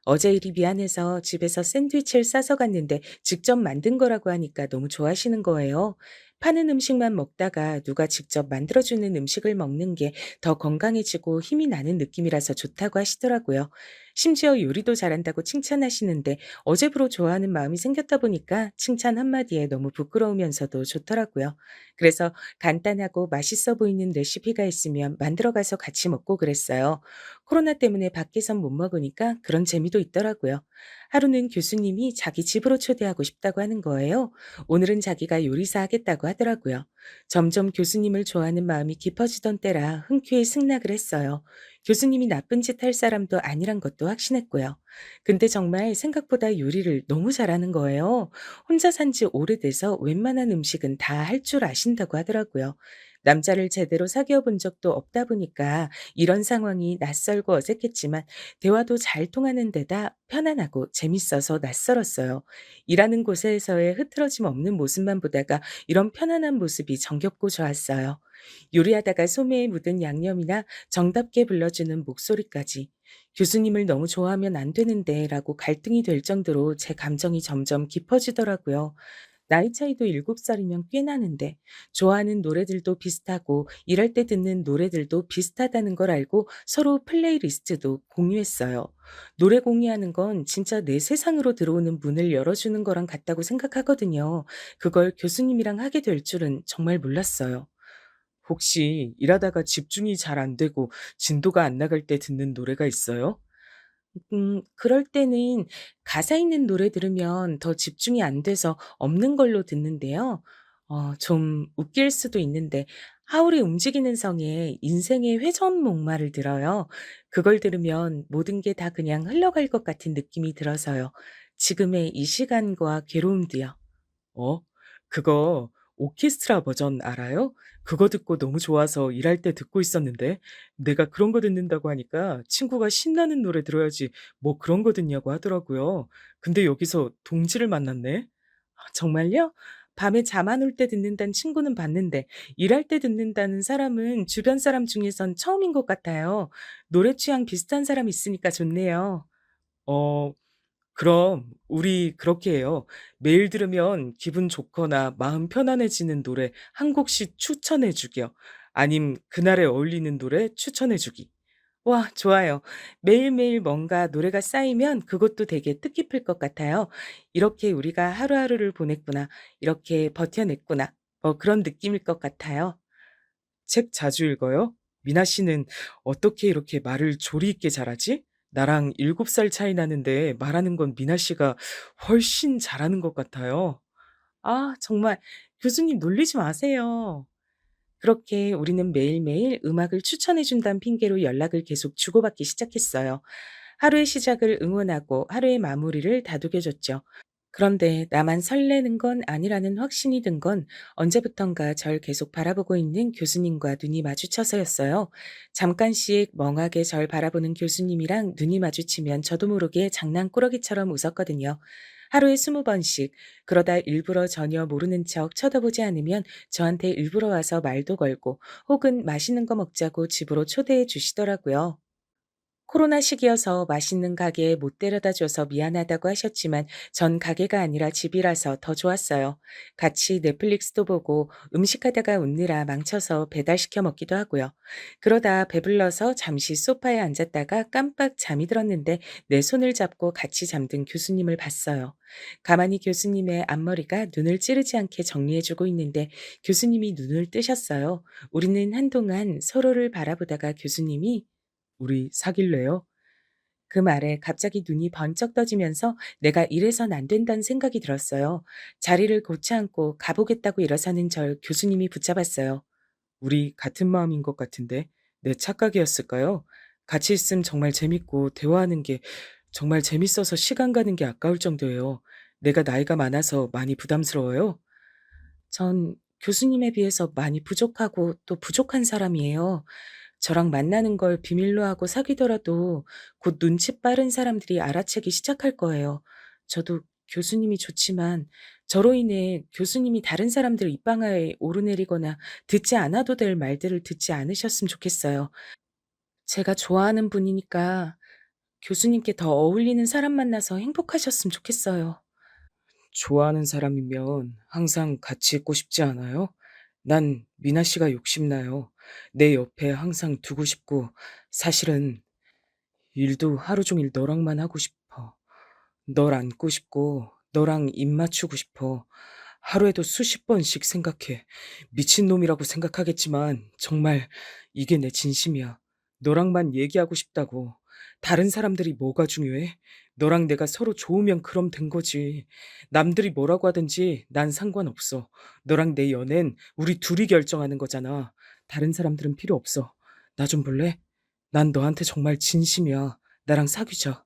어제 일이 미안해서 집에서 샌드위치를 싸서 갔는데 직접 만든 거라고 하니까 너무 좋아하시는 거예요. 파는 음식만 먹다가 누가 직접 만들어주는 음식을 먹는 게 더 건강해지고 힘이 나는 느낌이라서 좋다고 하시더라고요. 심지어 요리도 잘한다고 칭찬하시는데 어제부로 좋아하는 마음이 생겼다 보니까 칭찬 한마디에 너무 부끄러우면서도 좋더라고요. 그래서 간단하고 맛있어 보이는 레시피가 있으면 만들어 가서 같이 먹고 그랬어요. 코로나 때문에 밖에선 못 먹으니까 그런 재미도 있더라고요. 하루는 교수님이 자기 집으로 초대하고 싶다고 하는 거예요. 오늘은 자기가 요리사 하겠다고 하더라고요. 점점 교수님을 좋아하는 마음이 깊어지던 때라 흔쾌히 승낙을 했어요. 교수님이 나쁜 짓 할 사람도 아니란 것도 확신했고요. 근데 정말 생각보다 요리를 너무 잘하는 거예요. 혼자 산지 오래돼서 웬만한 음식은 다 할 줄 아신다고 하더라고요. 남자를 제대로 사귀어 본 적도 없다 보니까 이런 상황이 낯설고 어색했지만 대화도 잘 통하는 데다 편안하고 재밌어서 낯설었어요. 일하는 곳에서의 흐트러짐 없는 모습만 보다가 이런 편안한 모습이 정겹고 좋았어요. 요리하다가 소매에 묻은 양념이나 정답게 불러주는 목소리까지. 교수님을 너무 좋아하면 안 되는데 라고 갈등이 될 정도로 제 감정이 점점 깊어지더라고요. 나이 차이도 7살이면 꽤 나는데 좋아하는 노래들도 비슷하고 일할 때 듣는 노래들도 비슷하다는 걸 알고 서로 플레이리스트도 공유했어요. 노래 공유하는 건 진짜 내 세상으로 들어오는 문을 열어주는 거랑 같다고 생각하거든요. 그걸 교수님이랑 하게 될 줄은 정말 몰랐어요. 혹시 일하다가 집중이 잘 안 되고 진도가 안 나갈 때 듣는 노래가 있어요? 그럴 때는 가사 있는 노래 들으면 더 집중이 안 돼서 없는 걸로 듣는데요. 좀 웃길 수도 있는데 하울의 움직이는 성에 인생의 회전목마를 들어요. 그걸 들으면 모든 게 다 그냥 흘러갈 것 같은 느낌이 들어서요. 지금의 이 시간과 괴로움도요. 어? 그거 오케스트라 버전 알아요? 그거 듣고 너무 좋아서 일할 때 듣고 있었는데 내가 그런 거 듣는다고 하니까 친구가 신나는 노래 들어야지 뭐 그런 거 듣냐고 하더라고요. 근데 여기서 동지를 만났네. 아, 정말요? 밤에 잠 안 올 때 듣는다는 친구는 봤는데 일할 때 듣는다는 사람은 주변 사람 중에선 처음인 것 같아요. 노래 취향 비슷한 사람 있으니까 좋네요. 어, 그럼 우리 그렇게 해요. 매일 들으면 기분 좋거나 마음 편안해지는 노래 한 곡씩 추천해 주기요. 아님 그날에 어울리는 노래 추천해 주기. 와, 좋아요. 매일매일 뭔가 노래가 쌓이면 그것도 되게 뜻깊을 것 같아요. 이렇게 우리가 하루하루를 보냈구나. 이렇게 버텨냈구나. 그런 느낌일 것 같아요. 책 자주 읽어요? 미나 씨는 어떻게 이렇게 말을 조리 있게 잘하지? 나랑 7살 차이 나는데 말하는 건 미나 씨가 훨씬 잘하는 것 같아요. 아, 정말 교수님 놀리지 마세요. 그렇게 우리는 매일매일 음악을 추천해 준다는 핑계로 연락을 계속 주고받기 시작했어요. 하루의 시작을 응원하고 하루의 마무리를 다독여줬죠. 그런데 나만 설레는 건 아니라는 확신이 든 건 언제부턴가 절 계속 바라보고 있는 교수님과 눈이 마주쳐서였어요. 잠깐씩 멍하게 절 바라보는 교수님이랑 눈이 마주치면 저도 모르게 장난꾸러기처럼 웃었거든요. 하루에 20번씩, 그러다 일부러 전혀 모르는 척 쳐다보지 않으면 저한테 일부러 와서 말도 걸고 혹은 맛있는 거 먹자고 집으로 초대해 주시더라고요. 코로나 시기여서 맛있는 가게에 못 데려다 줘서 미안하다고 하셨지만 전 가게가 아니라 집이라서 더 좋았어요. 같이 넷플릭스도 보고 음식하다가 웃느라 망쳐서 배달시켜 먹기도 하고요. 그러다 배불러서 잠시 소파에 앉았다가 깜빡 잠이 들었는데 내 손을 잡고 같이 잠든 교수님을 봤어요. 가만히 교수님의 앞머리가 눈을 찌르지 않게 정리해주고 있는데 교수님이 눈을 뜨셨어요. 우리는 한동안 서로를 바라보다가 교수님이 "우리 사귈래요?" 그 말에 갑자기 눈이 번쩍 떠지면서 내가 이래선 안 된다는 생각이 들었어요. 자리를 고쳐 앉고 가보겠다고 일어서는 절 교수님이 붙잡았어요. "우리 같은 마음인 것 같은데 내 착각이었을까요? 같이 있으면 정말 재밌고 대화하는 게 정말 재밌어서 시간 가는 게 아까울 정도예요. 내가 나이가 많아서 많이 부담스러워요?" 전 교수님에 비해서 많이 부족하고 또 부족한 사람이에요. 저랑 만나는 걸 비밀로 하고 사귀더라도 곧 눈치 빠른 사람들이 알아채기 시작할 거예요. 저도 교수님이 좋지만 저로 인해 교수님이 다른 사람들 입방아에 오르내리거나 듣지 않아도 될 말들을 듣지 않으셨으면 좋겠어요. 제가 좋아하는 분이니까 교수님께 더 어울리는 사람 만나서 행복하셨으면 좋겠어요. 좋아하는 사람이면 항상 같이 있고 싶지 않아요? 난 미나 씨가 욕심나요. 내 옆에 항상 두고 싶고, 사실은 일도 하루 종일 너랑만 하고 싶어. 널 안고 싶고, 너랑 입 맞추고 싶어. 하루에도 수십 번씩 생각해. 미친놈이라고 생각하겠지만, 정말 이게 내 진심이야. 너랑만 얘기하고 싶다고. 다른 사람들이 뭐가 중요해? 너랑 내가 서로 좋으면 그럼 된 거지. 남들이 뭐라고 하든지 난 상관없어. 너랑 내 연애는 우리 둘이 결정하는 거잖아. 다른 사람들은 필요 없어. 나 좀 볼래? 난 너한테 정말 진심이야. 나랑 사귀자.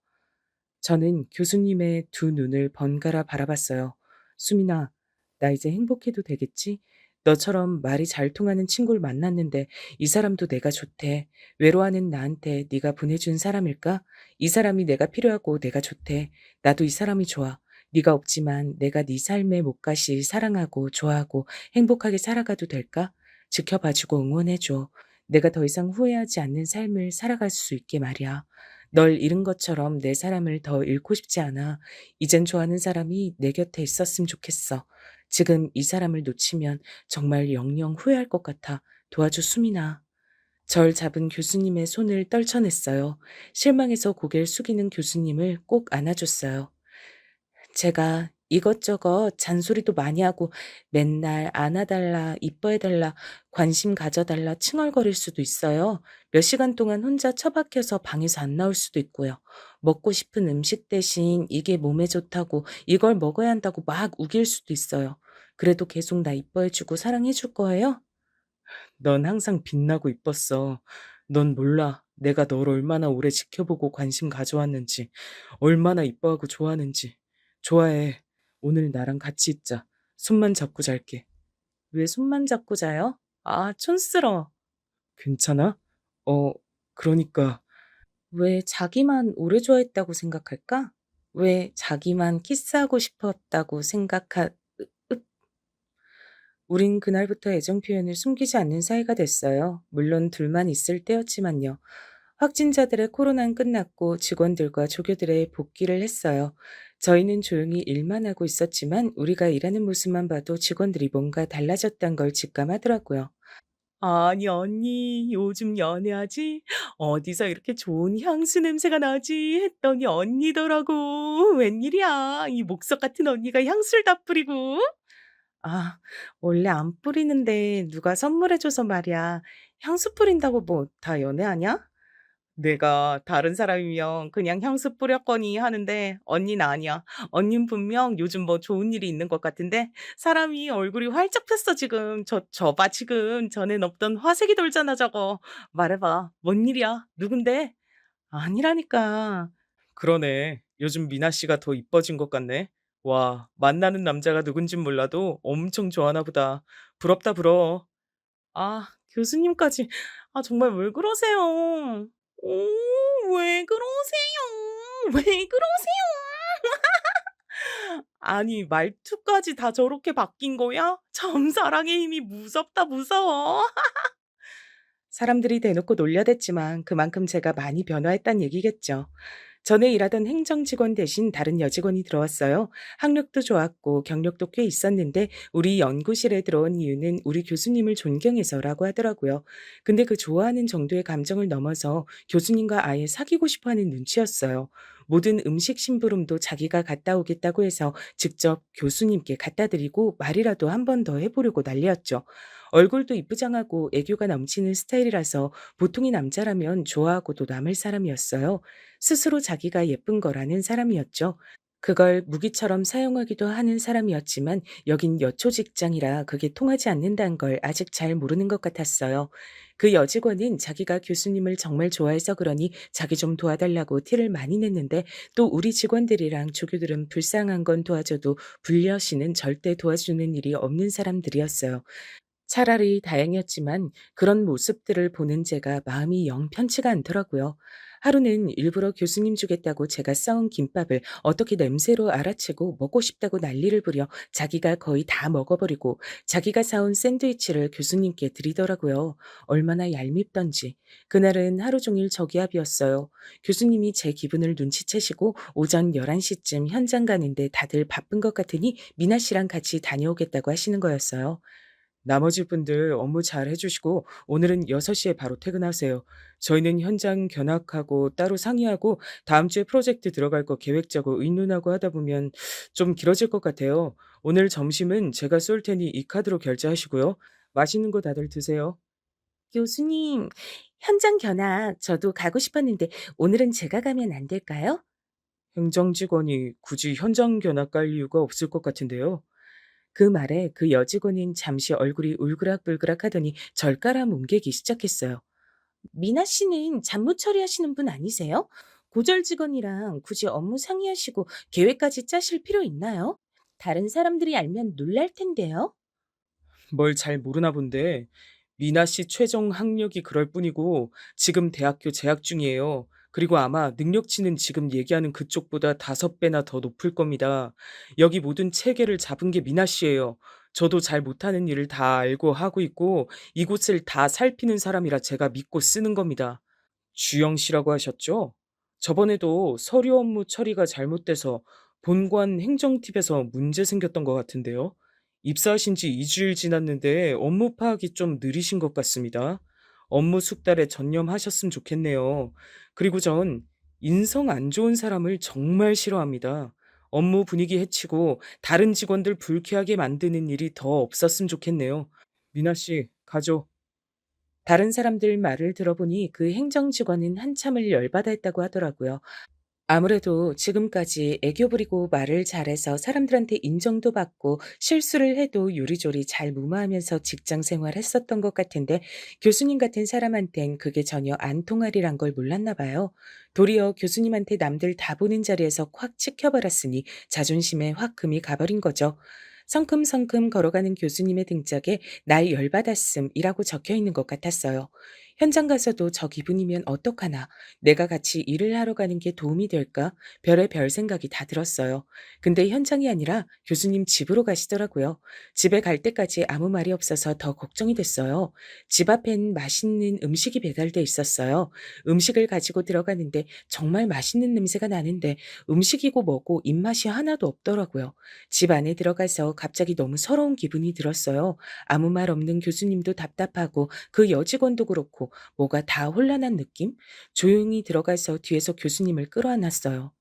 저는 교수님의 두 눈을 번갈아 바라봤어요. 수민아, 나 이제 행복해도 되겠지? 너처럼 말이 잘 통하는 친구를 만났는데 이 사람도 내가 좋대. 외로워하는 나한테 네가 보내준 사람일까? 이 사람이 내가 필요하고 내가 좋대. 나도 이 사람이 좋아. 네가 없지만 내가 네 삶의 몫같이 사랑하고 좋아하고 행복하게 살아가도 될까? 지켜봐주고 응원해줘. 내가 더 이상 후회하지 않는 삶을 살아갈 수 있게 말이야. 널 잃은 것처럼 내 사람을 더 잃고 싶지 않아. 이젠 좋아하는 사람이 내 곁에 있었으면 좋겠어. 지금 이 사람을 놓치면 정말 영영 후회할 것 같아. 도와줘, 수민아. 절 잡은 교수님의 손을 떨쳐냈어요. 실망해서 고개를 숙이는 교수님을 꼭 안아줬어요. 제가 이것저것 잔소리도 많이 하고 맨날 안아달라, 이뻐해달라, 관심 가져달라 칭얼거릴 수도 있어요. 몇 시간 동안 혼자 처박혀서 방에서 안 나올 수도 있고요. 먹고 싶은 음식 대신 이게 몸에 좋다고 이걸 먹어야 한다고 막 우길 수도 있어요. 그래도 계속 나 이뻐해주고 사랑해줄 거예요? 넌 항상 빛나고 이뻤어. 넌 몰라. 내가 널 얼마나 오래 지켜보고 관심 가져왔는지, 얼마나 이뻐하고 좋아하는지. 좋아해. 오늘 나랑 같이 있자. 손만 잡고 잘게. 왜 손만 잡고 자요? 아, 촌스러워. 괜찮아? 그러니까. 왜 자기만 오래 좋아했다고 생각할까? 왜 자기만 키스하고 싶었다고 우린 그날부터 애정 표현을 숨기지 않는 사이가 됐어요. 물론 둘만 있을 때였지만요. 확진자들의 코로나는 끝났고 직원들과 조교들의 복귀를 했어요. 저희는 조용히 일만 하고 있었지만 우리가 일하는 모습만 봐도 직원들이 뭔가 달라졌단 걸 직감하더라고요. 아니, 언니, 요즘 연애하지? 어디서 이렇게 좋은 향수 냄새가 나지? 했더니 언니더라고. 웬일이야? 이 목석 같은 언니가 향수를 다 뿌리고. 아, 원래 안 뿌리는데 누가 선물해줘서 말이야. 향수 뿌린다고 뭐 다 연애하냐? 내가 다른 사람이면 그냥 향수 뿌렸거니 하는데 언니는 아니야. 언닌 분명 요즘 뭐 좋은 일이 있는 것 같은데 사람이 얼굴이 활짝 폈어 지금. 저 봐 지금. 전엔 없던 화색이 돌잖아 저거. 말해봐. 뭔 일이야? 누군데? 아니라니까. 그러네. 요즘 미나 씨가 더 이뻐진 것 같네. 와, 만나는 남자가 누군진 몰라도 엄청 좋아하나 보다. 부럽다, 부러워. 아, 교수님까지. 아, 정말 왜 그러세요? 왜 그러세요? 왜 그러세요? 아니, 말투까지 다 저렇게 바뀐 거야? 참, 사랑의 힘이 무섭다, 무서워. 사람들이 대놓고 놀려댔지만 그만큼 제가 많이 변화했단 얘기겠죠. 전에 일하던 행정 직원 대신 다른 여직원이 들어왔어요. 학력도 좋았고 경력도 꽤 있었는데 우리 연구실에 들어온 이유는 우리 교수님을 존경해서라고 하더라고요. 근데 그 좋아하는 정도의 감정을 넘어서 교수님과 아예 사귀고 싶어 하는 눈치였어요. 모든 음식 심부름도 자기가 갔다 오겠다고 해서 직접 교수님께 갖다 드리고 말이라도 한 번 더 해보려고 난리였죠. 얼굴도 이쁘장하고 애교가 넘치는 스타일이라서 보통의 남자라면 좋아하고도 남을 사람이었어요. 스스로 자기가 예쁜 거라는 사람이었죠. 그걸 무기처럼 사용하기도 하는 사람이었지만 여긴 여초 직장이라 그게 통하지 않는다는 걸 아직 잘 모르는 것 같았어요. 그 여직원은 자기가 교수님을 정말 좋아해서 그러니 자기 좀 도와달라고 티를 많이 냈는데 또 우리 직원들이랑 조교들은 불쌍한 건 도와줘도 불려시는 절대 도와주는 일이 없는 사람들이었어요. 차라리 다행이었지만 그런 모습들을 보는 제가 마음이 영 편치가 않더라고요. 하루는 일부러 교수님 주겠다고 제가 싸온 김밥을 어떻게 냄새로 알아채고 먹고 싶다고 난리를 부려 자기가 거의 다 먹어버리고 자기가 사온 샌드위치를 교수님께 드리더라고요. 얼마나 얄밉던지. 그날은 하루 종일 저기압이었어요. 교수님이 제 기분을 눈치채시고 오전 11시쯤 현장 가는데 다들 바쁜 것 같으니 미나 씨랑 같이 다녀오겠다고 하시는 거였어요. 나머지 분들 업무 잘 해주시고 오늘은 6시에 바로 퇴근하세요. 저희는 현장 견학하고 따로 상의하고 다음 주에 프로젝트 들어갈 거 계획 짜고 의논하고 하다 보면 좀 길어질 것 같아요. 오늘 점심은 제가 쏠 테니 이 카드로 결제하시고요. 맛있는 거 다들 드세요. 교수님, 현장 견학 저도 가고 싶었는데 오늘은 제가 가면 안 될까요? 행정직원이 굳이 현장 견학 갈 이유가 없을 것 같은데요. 그 말에 그 여직원은 잠시 얼굴이 울그락불그락 하더니 절가라 뭉개기 시작했어요. 미나 씨는 잡무 처리하시는 분 아니세요? 고절 직원이랑 굳이 업무 상의하시고 계획까지 짜실 필요 있나요? 다른 사람들이 알면 놀랄 텐데요. 뭘 잘 모르나 본데 미나 씨 최종 학력이 그럴 뿐이고 지금 대학교 재학 중이에요. 그리고 아마 능력치는 지금 얘기하는 그쪽보다 5배나 더 높을 겁니다. 여기 모든 체계를 잡은 게 미나 씨예요. 저도 잘 못하는 일을 다 알고 하고 있고 이곳을 다 살피는 사람이라 제가 믿고 쓰는 겁니다. 주영 씨라고 하셨죠? 저번에도 서류 업무 처리가 잘못돼서 본관 행정팀에서 문제 생겼던 것 같은데요. 입사하신 지 2주일 지났는데 업무 파악이 좀 느리신 것 같습니다. 업무 숙달에 전념하셨으면 좋겠네요. 그리고 전 인성 안 좋은 사람을 정말 싫어합니다. 업무 분위기 해치고 다른 직원들 불쾌하게 만드는 일이 더 없었으면 좋겠네요. 미나 씨, 가죠. 다른 사람들 말을 들어보니 그 행정 직원은 한참을 열받아 했다고 하더라고요. 아무래도 지금까지 애교 부리고 말을 잘해서 사람들한테 인정도 받고 실수를 해도 요리조리 잘 무마하면서 직장 생활했었던 것 같은데 교수님 같은 사람한텐 그게 전혀 안 통하리란 걸 몰랐나 봐요. 도리어 교수님한테 남들 다 보는 자리에서 콱 찍혀버렸으니 자존심에 확 금이 가버린 거죠. 성큼성큼 걸어가는 교수님의 등짝에 날 열받았음이라고 적혀 있는 것 같았어요. 현장 가서도 저 기분이면 어떡하나, 내가 같이 일을 하러 가는 게 도움이 될까? 별의 별 생각이 다 들었어요. 근데 현장이 아니라 교수님 집으로 가시더라고요. 집에 갈 때까지 아무 말이 없어서 더 걱정이 됐어요. 집 앞엔 맛있는 음식이 배달돼 있었어요. 음식을 가지고 들어가는데 정말 맛있는 냄새가 나는데 음식이고 뭐고 입맛이 하나도 없더라고요. 집 안에 들어가서 갑자기 너무 서러운 기분이 들었어요. 아무 말 없는 교수님도 답답하고 그 여직원도 그렇고 뭐가 다 혼란한 느낌? 조용히 들어가서 뒤에서 교수님을 끌어안았어요.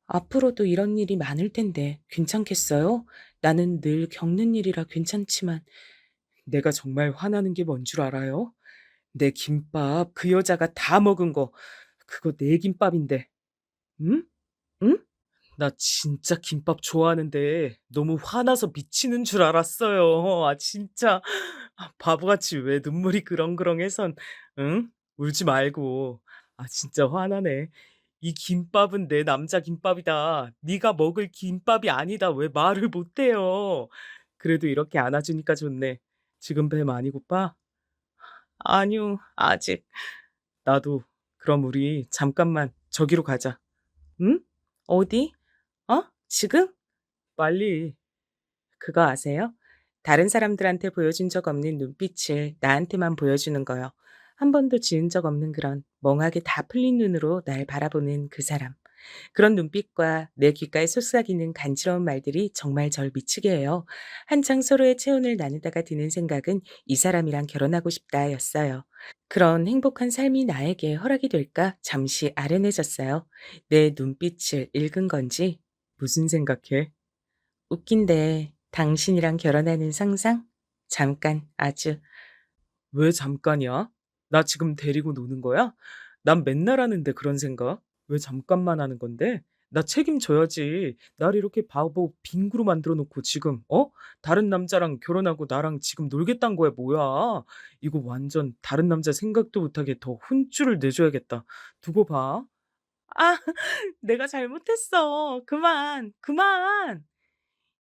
앞으로도 이런 일이 많을 텐데 괜찮겠어요? 나는 늘 겪는 일이라 괜찮지만 내가 정말 화나는 게 뭔 줄 알아요? 내 김밥 그 여자가 다 먹은 거 그거 내 김밥인데. 응? 응? 나 진짜 김밥 좋아하는데 너무 화나서 미치는 줄 알았어요. 아 진짜. 바보같이 왜 눈물이 그렁그렁해선. 응? 울지 말고. 아 진짜 화나네. 이 김밥은 내 남자 김밥이다. 네가 먹을 김밥이 아니다. 왜 말을 못 해요. 그래도 이렇게 안아주니까 좋네. 지금 배 많이 고파? 아니요, 아직. 나도. 그럼 우리 잠깐만 저기로 가자. 응? 어디? 어? 지금? 빨리. 그거 아세요? 다른 사람들한테 보여준 적 없는 눈빛을 나한테만 보여주는 거요. 한 번도 지은 적 없는 그런 멍하게 다 풀린 눈으로 날 바라보는 그 사람. 그런 눈빛과 내 귓가에 속삭이는 간지러운 말들이 정말 절 미치게 해요. 한창 서로의 체온을 나누다가 드는 생각은 이 사람이랑 결혼하고 싶다였어요. 그런 행복한 삶이 나에게 허락이 될까 잠시 아련해졌어요. 내 눈빛을 읽은 건지 무슨 생각해? 웃긴데 당신이랑 결혼하는 상상? 잠깐 아주. 왜 잠깐이야? 나 지금 데리고 노는 거야? 난 맨날 하는데 그런 생각. 왜 잠깐만 하는 건데? 나 책임져야지. 날 이렇게 바보 빙구로 만들어 놓고 지금 다른 남자랑 결혼하고 나랑 지금 놀겠다는 거야 뭐야? 이거 완전 다른 남자 생각도 못하게 더 혼쭐을 내줘야겠다. 두고 봐. 아, 내가 잘못했어. 그만, 그만.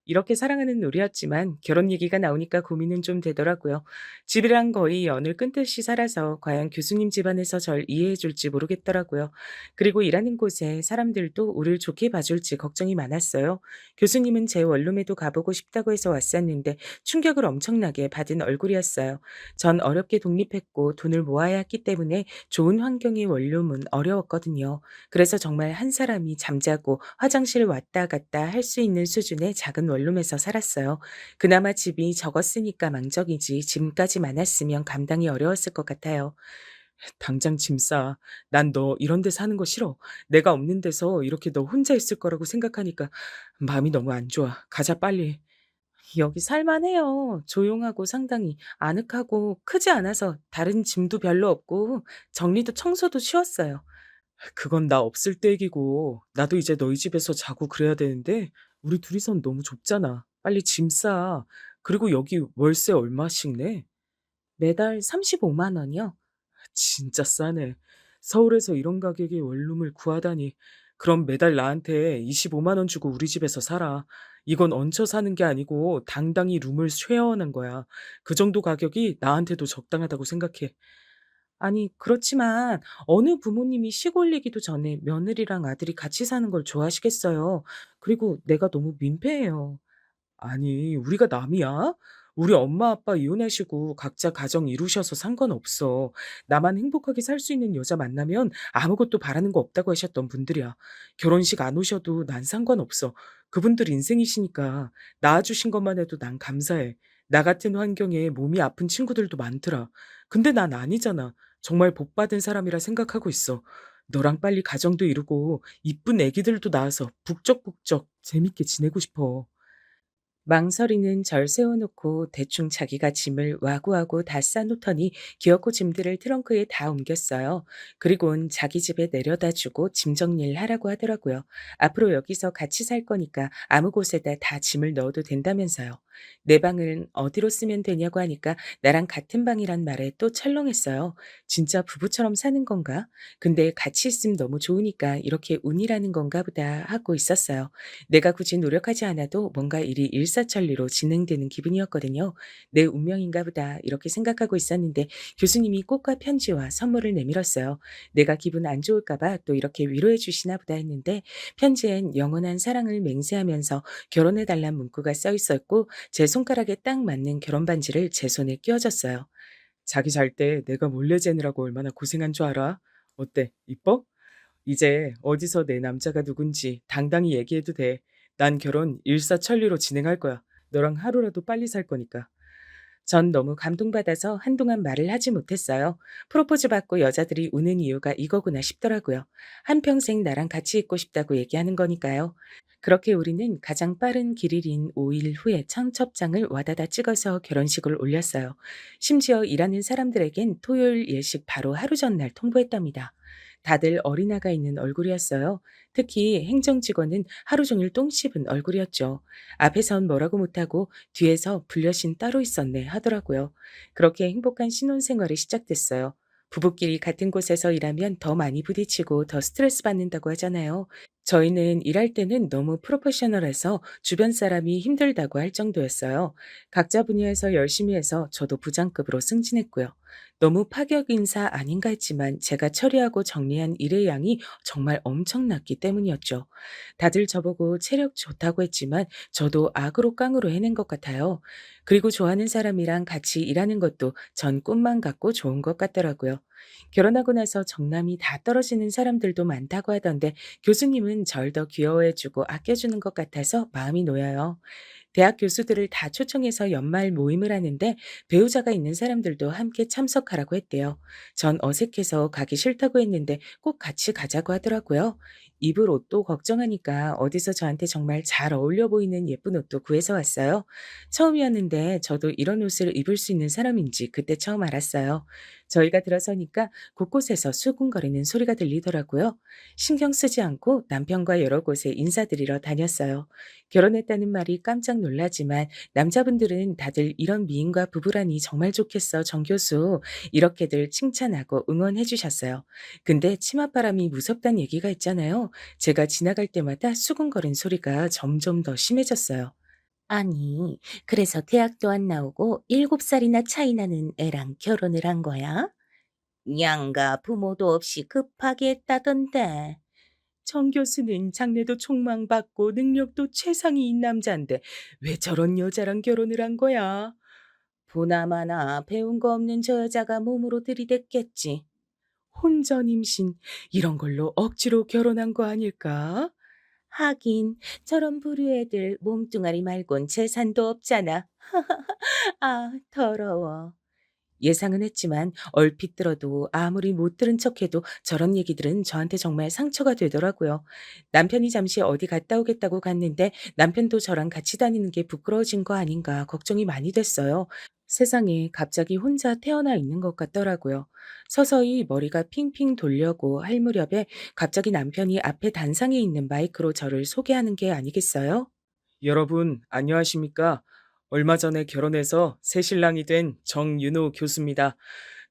이렇게 사랑하는 우리였지만 결혼 얘기가 나오니까 고민은 좀 되더라고요. 집이랑 거의 연을 끊듯이 살아서 과연 교수님 집안에서 절 이해해 줄지 모르겠더라고요. 그리고 일하는 곳에 사람들도 우리를 좋게 봐줄지 걱정이 많았어요. 교수님은 제 원룸에도 가보고 싶다고 해서 왔었는데 충격을 엄청나게 받은 얼굴이었어요. 전 어렵게 독립했고 돈을 모아야 했기 때문에 좋은 환경의 원룸은 어려웠거든요. 그래서 정말 한 사람이 잠자고 화장실 왔다 갔다 할 수 있는 수준의 작은 원룸에서 살았어요. 그나마 집이 적었으니까 망정이지 짐까지 많았으면 감당이 어려웠을 것 같아요. 당장 짐 싸. 난 너 이런 데 사는 거 싫어. 내가 없는 데서 이렇게 너 혼자 있을 거라고 생각하니까 마음이 너무 안 좋아. 가자 빨리. 여기 살만해요. 조용하고 상당히 아늑하고 크지 않아서 다른 짐도 별로 없고 정리도 청소도 쉬웠어요. 그건 나 없을 때 얘기고 나도 이제 너희 집에서 자고 그래야 되는데 우리 둘이선 너무 좁잖아. 빨리 짐 싸. 그리고 여기 월세 얼마씩 내? 매달 35만 원이요? 진짜 싸네. 서울에서 이런 가격의 원룸을 구하다니. 그럼 매달 나한테 25만 원 주고 우리 집에서 살아. 이건 얹혀 사는 게 아니고 당당히 룸을 쉐어하는 거야. 그 정도 가격이 나한테도 적당하다고 생각해. 아니, 그렇지만 어느 부모님이 시골 얘기도 전에 며느리랑 아들이 같이 사는 걸 좋아하시겠어요. 그리고 내가 너무 민폐예요. 아니, 우리가 남이야? 우리 엄마 아빠 이혼하시고 각자 가정 이루셔서 상관없어. 나만 행복하게 살 수 있는 여자 만나면 아무것도 바라는 거 없다고 하셨던 분들이야. 결혼식 안 오셔도 난 상관없어. 그분들 인생이시니까 낳아주신 것만 해도 난 감사해. 나 같은 환경에 몸이 아픈 친구들도 많더라. 근데 난 아니잖아. 정말 복 받은 사람이라 생각하고 있어. 너랑 빨리 가정도 이루고 이쁜 애기들도 낳아서 북적북적 재밌게 지내고 싶어. 망설이는 절 세워놓고 대충 자기가 짐을 와구와구 다 싸놓더니 기어코 짐들을 트렁크에 다 옮겼어요. 그리곤 자기 집에 내려다 주고 짐 정리를 하라고 하더라고요. 앞으로 여기서 같이 살 거니까 아무 곳에다 다 짐을 넣어도 된다면서요. 내 방은 어디로 쓰면 되냐고 하니까 나랑 같은 방이란 말에 또 철렁했어요. 진짜 부부처럼 사는 건가? 근데 같이 있으면 너무 좋으니까 이렇게 운이라는 건가 보다 하고 있었어요. 내가 굳이 노력하지 않아도 뭔가 일이 일사천리로 진행되는 기분이었거든요. '내 운명인가 보다.' 이렇게 생각하고 있었는데 교수님이 꽃과 편지와 선물을 내밀었어요. '내가 기분 안 좋을까 봐 또 이렇게 위로해 주시나 보다.' 했는데 편지엔 영원한 사랑을 맹세하면서 결혼해 달란 문구가 써 있었고 제 손가락에 딱 맞는 결혼 반지를 제 손에 끼워 줬어요. "자기 잘 때 내가 몰래 재느라고 얼마나 고생한 줄 알아? 어때? 이뻐? 이제 어디서 내 남자가 누군지 당당히 얘기해도 돼. 난 결혼 일사천리로 진행할 거야. 너랑 하루라도 빨리 살 거니까." 전 너무 감동받아서 한동안 말을 하지 못했어요. 프로포즈 받고 여자들이 우는 이유가 이거구나 싶더라고요. 한평생 나랑 같이 있고 싶다고 얘기하는 거니까요. 그렇게 우리는 가장 빠른 길일인 5일 후에 청첩장을 와다다 찍어서 결혼식을 올렸어요. 심지어 일하는 사람들에겐 토요일 예식 바로 하루 전날 통보했답니다. 다들 어린아가 있는 얼굴이었어요. 특히 행정직원은 하루 종일 똥 씹은 얼굴이었죠. 앞에선 뭐라고 못하고 뒤에서 불려신 따로 있었네 하더라고요. 그렇게 행복한 신혼생활이 시작됐어요. 부부끼리 같은 곳에서 일하면 더 많이 부딪히고 더 스트레스 받는다고 하잖아요. 저희는 일할 때는 너무 프로페셔널해서 주변 사람이 힘들다고 할 정도였어요. 각자 분야에서 열심히 해서 저도 부장급으로 승진했고요. 너무 파격 인사 아닌가 했지만 제가 처리하고 정리한 일의 양이 정말 엄청났기 때문이었죠. 다들 저보고 체력 좋다고 했지만 저도 악으로 깡으로 해낸 것 같아요. 그리고 좋아하는 사람이랑 같이 일하는 것도 전 꿈만 같고 좋은 것 같더라고요. 결혼하고 나서 정남이 다 떨어지는 사람들도 많다고 하던데 교수님은 절 더 귀여워해주고 아껴주는 것 같아서 마음이 놓여요. 대학 교수들을 다 초청해서 연말 모임을 하는데 배우자가 있는 사람들도 함께 참석하라고 했대요. 전 어색해서 가기 싫다고 했는데 꼭 같이 가자고 하더라고요. 입을 옷도 걱정하니까 어디서 저한테 정말 잘 어울려 보이는 예쁜 옷도 구해서 왔어요. 처음이었는데 저도 이런 옷을 입을 수 있는 사람인지 그때 처음 알았어요. 저희가 들어서니까 곳곳에서 수군거리는 소리가 들리더라고요. 신경 쓰지 않고 남편과 여러 곳에 인사드리러 다녔어요. 결혼했다는 말이 깜짝 놀라지만 남자분들은 다들 "이런 미인과 부부라니 정말 좋겠어, 정 교수." 이렇게들 칭찬하고 응원해 주셨어요. 근데 치맛바람이 무섭다는 얘기가 있잖아요. 제가 지나갈 때마다 수군거리는 소리가 점점 더 심해졌어요. 아니, 그래서 대학도 안 나오고 7살이나 차이 나는 애랑 결혼을 한 거야? 양가 부모도 없이 급하게 했다던데. 정 교수는 장래도 촉망받고 능력도 최상위인 남자인데 왜 저런 여자랑 결혼을 한 거야? 보나마나 배운 거 없는 저 여자가 몸으로 들이댔겠지. 혼전 임신 이런 걸로 억지로 결혼한 거 아닐까? 하긴 저런 부류 애들 몸뚱아리 말곤 재산도 없잖아. 아, 더러워. 예상은 했지만 얼핏 들어도 아무리 못 들은 척해도 저런 얘기들은 저한테 정말 상처가 되더라고요. 남편이 잠시 어디 갔다 오겠다고 갔는데 남편도 저랑 같이 다니는 게 부끄러워진 거 아닌가 걱정이 많이 됐어요. 세상에 갑자기 혼자 태어나 있는 것 같더라고요. 서서히 머리가 핑핑 돌려고 할 무렵에 갑자기 남편이 앞에 단상에 있는 마이크로 저를 소개하는 게 아니겠어요? 여러분, 안녕하십니까? 얼마 전에 결혼해서 새신랑이 된 정윤호 교수입니다.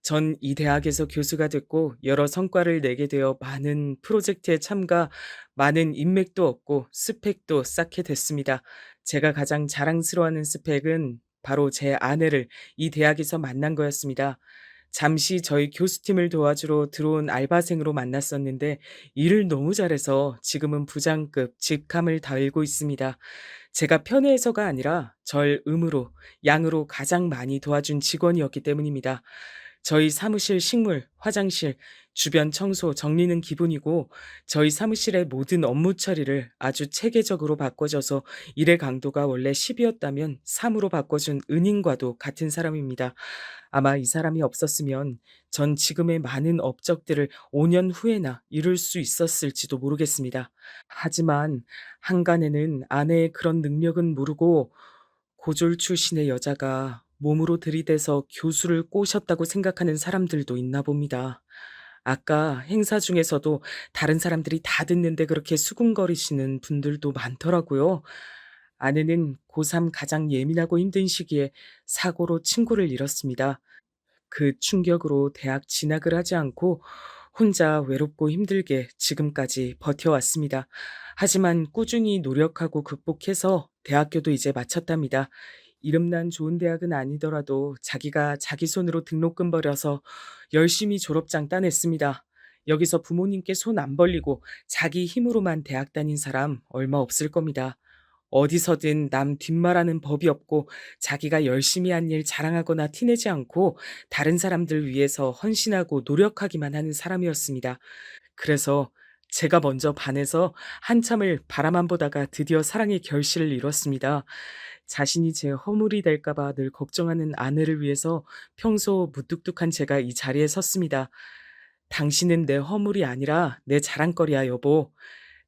전 이 대학에서 교수가 됐고 여러 성과를 내게 되어 많은 프로젝트에 참가, 많은 인맥도 얻고 스펙도 쌓게 됐습니다. 제가 가장 자랑스러워하는 스펙은 바로 제 아내를 이 대학에서 만난 거였습니다. 잠시 저희 교수팀을 도와주러 들어온 알바생으로 만났었는데 일을 너무 잘해서 지금은 부장급 직함을 달고 있습니다. 제가 편애해서가 아니라 절 음으로, 양으로 가장 많이 도와준 직원이었기 때문입니다. 저희 사무실 식물, 화장실, 주변 청소, 정리는 기본이고 저희 사무실의 모든 업무 처리를 아주 체계적으로 바꿔줘서 일의 강도가 원래 10이었다면 3으로 바꿔준 은인과도 같은 사람입니다. 아마 이 사람이 없었으면 전 지금의 많은 업적들을 5년 후에나 이룰 수 있었을지도 모르겠습니다. 하지만 한간에는 아내의 그런 능력은 모르고 고졸 출신의 여자가 몸으로 들이대서 교수를 꼬셨다고 생각하는 사람들도 있나 봅니다. 아까 행사 중에서도 다른 사람들이 다 듣는데 그렇게 수군거리시는 분들도 많더라고요. 아내는 고3 가장 예민하고 힘든 시기에 사고로 친구를 잃었습니다. 그 충격으로 대학 진학을 하지 않고 혼자 외롭고 힘들게 지금까지 버텨왔습니다. 하지만 꾸준히 노력하고 극복해서 대학교도 이제 마쳤답니다. 이름난 좋은 대학은 아니더라도 자기가 자기 손으로 등록금 벌여서 열심히 졸업장 따냈습니다. 여기서 부모님께 손 안 벌리고 자기 힘으로만 대학 다닌 사람 얼마 없을 겁니다. 어디서든 남 뒷말하는 법이 없고 자기가 열심히 한 일 자랑하거나 티내지 않고 다른 사람들 위해서 헌신하고 노력하기만 하는 사람이었습니다. 그래서 제가 먼저 반해서 한참을 바라만 보다가 드디어 사랑의 결실을 이뤘습니다. 자신이 제 허물이 될까 봐 늘 걱정하는 아내를 위해서 평소 무뚝뚝한 제가 이 자리에 섰습니다. 당신은 내 허물이 아니라 내 자랑거리야, 여보.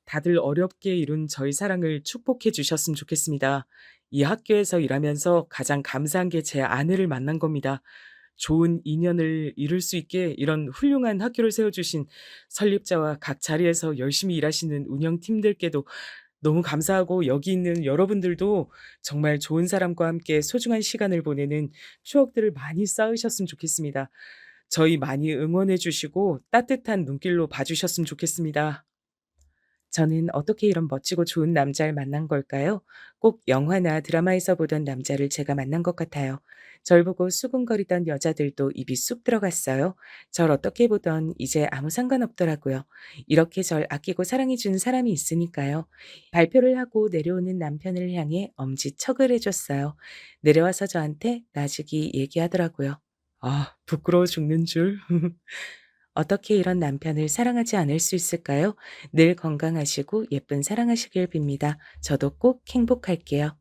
다들 어렵게 이룬 저희 사랑을 축복해 주셨으면 좋겠습니다. 이 학교에서 일하면서 가장 감사한 게 제 아내를 만난 겁니다. 좋은 인연을 이룰 수 있게 이런 훌륭한 학교를 세워주신 설립자와 각 자리에서 열심히 일하시는 운영팀들께도 너무 감사하고 여기 있는 여러분들도 정말 좋은 사람과 함께 소중한 시간을 보내는 추억들을 많이 쌓으셨으면 좋겠습니다. 저희 많이 응원해 주시고 따뜻한 눈길로 봐주셨으면 좋겠습니다. 저는 어떻게 이런 멋지고 좋은 남자를 만난 걸까요? 꼭 영화나 드라마에서 보던 남자를 제가 만난 것 같아요. 절 보고 수군거리던 여자들도 입이 쑥 들어갔어요. 절 어떻게 보던 이제 아무 상관없더라고요. 이렇게 절 아끼고 사랑해준 사람이 있으니까요. 발표를 하고 내려오는 남편을 향해 엄지척을 해줬어요. 내려와서 저한테 나직이 얘기하더라고요. 아, 부끄러워 죽는 줄. 어떻게 이런 남편을 사랑하지 않을 수 있을까요? 늘 건강하시고 예쁜 사랑하시길 빕니다. 저도 꼭 행복할게요.